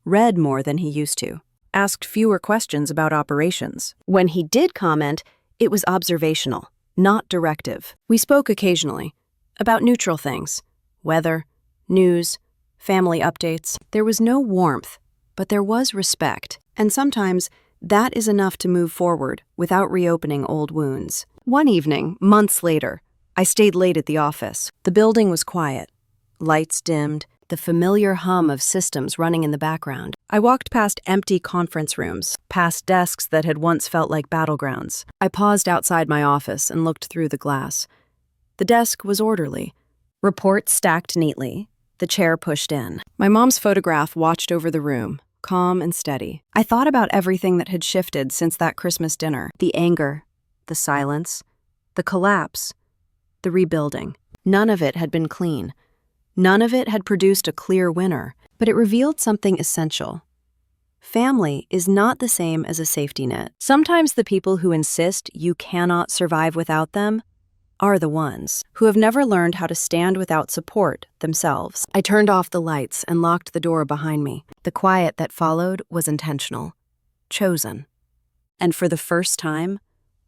read more than he used to, asked fewer questions about operations. When he did comment, it was observational, not directive. We spoke occasionally about neutral things, weather, news, family updates. There was no warmth, but there was respect, and sometimes that is enough to move forward without reopening old wounds. One evening, months later, I stayed late at the office. The building was quiet, lights dimmed, the familiar hum of systems running in the background. I walked past empty conference rooms, past desks that had once felt like battlegrounds. I paused outside my office and looked through the glass. The desk was orderly, reports stacked neatly, the chair pushed in. My mom's photograph watched over the room, calm and steady. I thought about everything that had shifted since that Christmas dinner. The anger, the silence, the collapse, the rebuilding. None of it had been clean. None of it had produced a clear winner, but it revealed something essential. Family is not the same as a safety net. Sometimes the people who insist you cannot survive without them are the ones who have never learned how to stand without support themselves. I turned off the lights and locked the door behind me. The quiet that followed was intentional, chosen. And for the first time,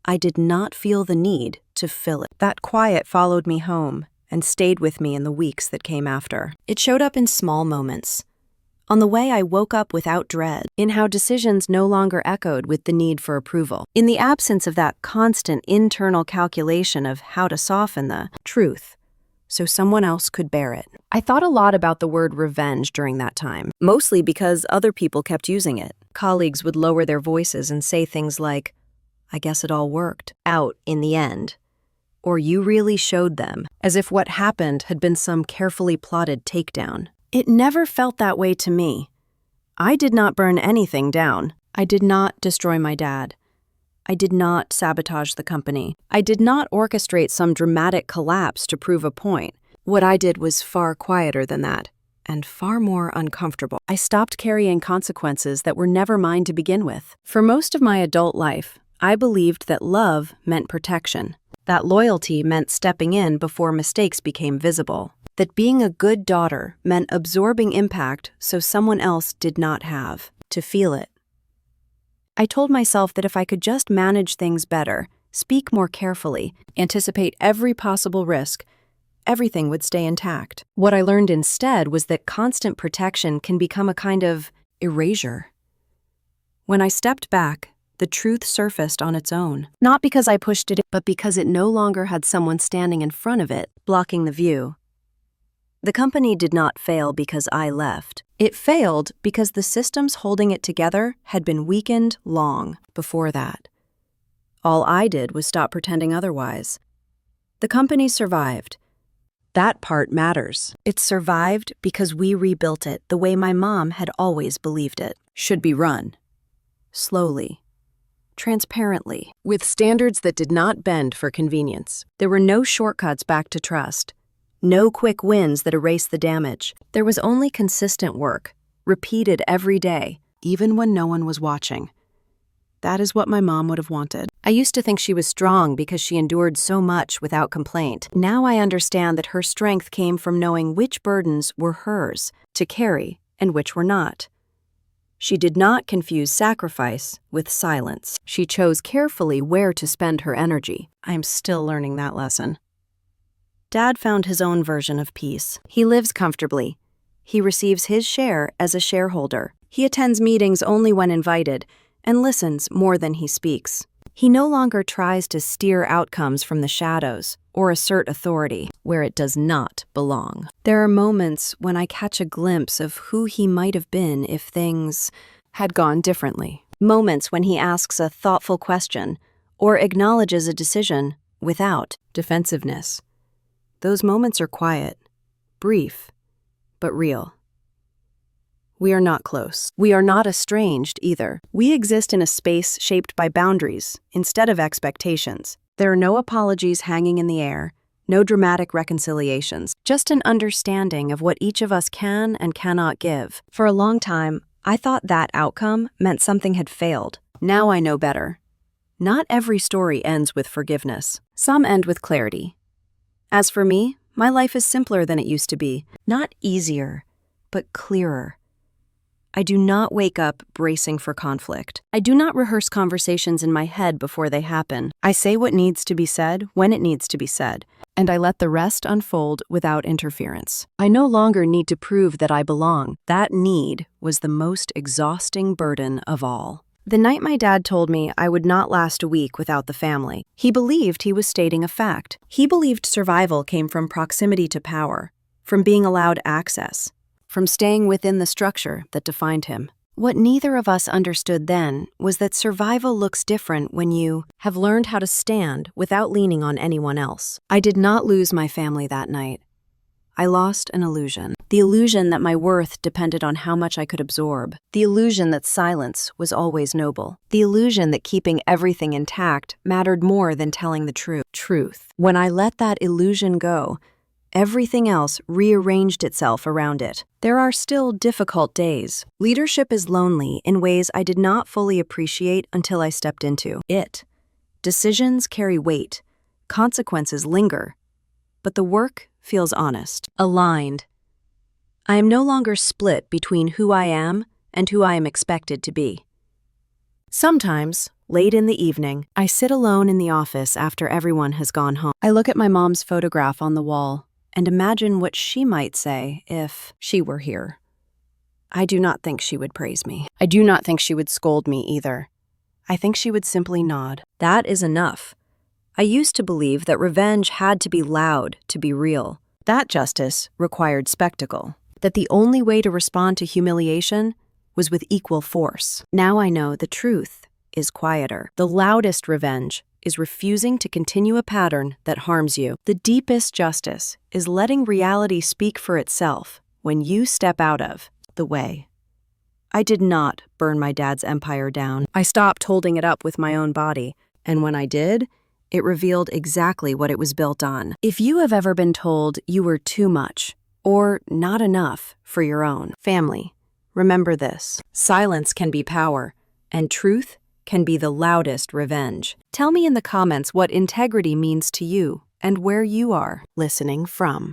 I did not feel the need to fill it. That quiet followed me home and stayed with me in the weeks that came after. It showed up in small moments, on the way I woke up without dread, in how decisions no longer echoed with the need for approval, in the absence of that constant internal calculation of how to soften the truth so someone else could bear it. I thought a lot about the word revenge during that time, mostly because other people kept using it. Colleagues would lower their voices and say things like, "I guess it all worked out in the end," or "you really showed them," as if what happened had been some carefully plotted takedown. It never felt that way to me. I did not burn anything down. I did not destroy my dad. I did not sabotage the company. I did not orchestrate some dramatic collapse to prove a point. What I did was far quieter than that, and far more uncomfortable. I stopped carrying consequences that were never mine to begin with. For most of my adult life, I believed that love meant protection, that loyalty meant stepping in before mistakes became visible, that being a good daughter meant absorbing impact so someone else did not have to feel it. I told myself that if I could just manage things better, speak more carefully, anticipate every possible risk, everything would stay intact. What I learned instead was that constant protection can become a kind of erasure. When I stepped back, the truth surfaced on its own, not because I pushed it, but because it no longer had someone standing in front of it, blocking the view. The company did not fail because I left. It failed because the systems holding it together had been weakened long before that. All I did was stop pretending otherwise. The company survived. That part matters. It survived because we rebuilt it the way my mom had always believed it should be run. Slowly. transparently, with standards that did not bend for convenience. There were no shortcuts back to trust, no quick wins that erased the damage. There was only consistent work, repeated every day, even when no one was watching. That is what my mom would have wanted. I used to think she was strong because she endured so much without complaint. Now I understand that her strength came from knowing which burdens were hers to carry and which were not. She did not confuse sacrifice with silence. She chose carefully where to spend her energy. I am still learning that lesson. Dad found his own version of peace. He lives comfortably. He receives his share as a shareholder. He attends meetings only when invited and listens more than he speaks. He no longer tries to steer outcomes from the shadows or assert authority where it does not belong. There are moments when I catch a glimpse of who he might have been if things had gone differently. Moments when he asks a thoughtful question or acknowledges a decision without defensiveness. Those moments are quiet, brief, but real. We are not close. We are not estranged either. We exist in a space shaped by boundaries instead of expectations. There are no apologies hanging in the air, no dramatic reconciliations, just an understanding of what each of us can and cannot give. For a long time, I thought that outcome meant something had failed. Now I know better. Not every story ends with forgiveness. Some end with clarity. As for me, my life is simpler than it used to be. Not easier, but clearer. I do not wake up bracing for conflict. I do not rehearse conversations in my head before they happen. I say what needs to be said when it needs to be said, and I let the rest unfold without interference. I no longer need to prove that I belong. That need was the most exhausting burden of all. The night my dad told me I would not last a week without the family, he believed he was stating a fact. He believed survival came from proximity to power, from being allowed access, from staying within the structure that defined him. What neither of us understood then was that survival looks different when you have learned how to stand without leaning on anyone else. I did not lose my family that night. I lost an illusion. The illusion that my worth depended on how much I could absorb. The illusion that silence was always noble. The illusion that keeping everything intact mattered more than telling the truth. When I let that illusion go, everything else rearranged itself around it. There are still difficult days. Leadership is lonely in ways I did not fully appreciate until I stepped into it. Decisions carry weight. Consequences linger. But the work feels honest, aligned. I am no longer split between who I am and who I am expected to be. Sometimes, late in the evening, I sit alone in the office after everyone has gone home. I look at my mom's photograph on the wall and imagine what she might say if she were here. I do not think she would praise me. I do not think she would scold me either. I think she would simply nod. That is enough. I used to believe that revenge had to be loud to be real. That justice required spectacle. That the only way to respond to humiliation was with equal force. Now I know the truth is quieter. The loudest revenge is refusing to continue a pattern that harms you. The deepest justice is letting reality speak for itself when you step out of the way. I did not burn my dad's empire down. I stopped holding it up with my own body, and when I did, it revealed exactly what it was built on. If you have ever been told you were too much or not enough for your own family, remember this: silence can be power, and truth can be the loudest revenge. Tell me in the comments what integrity means to you and where you are listening from.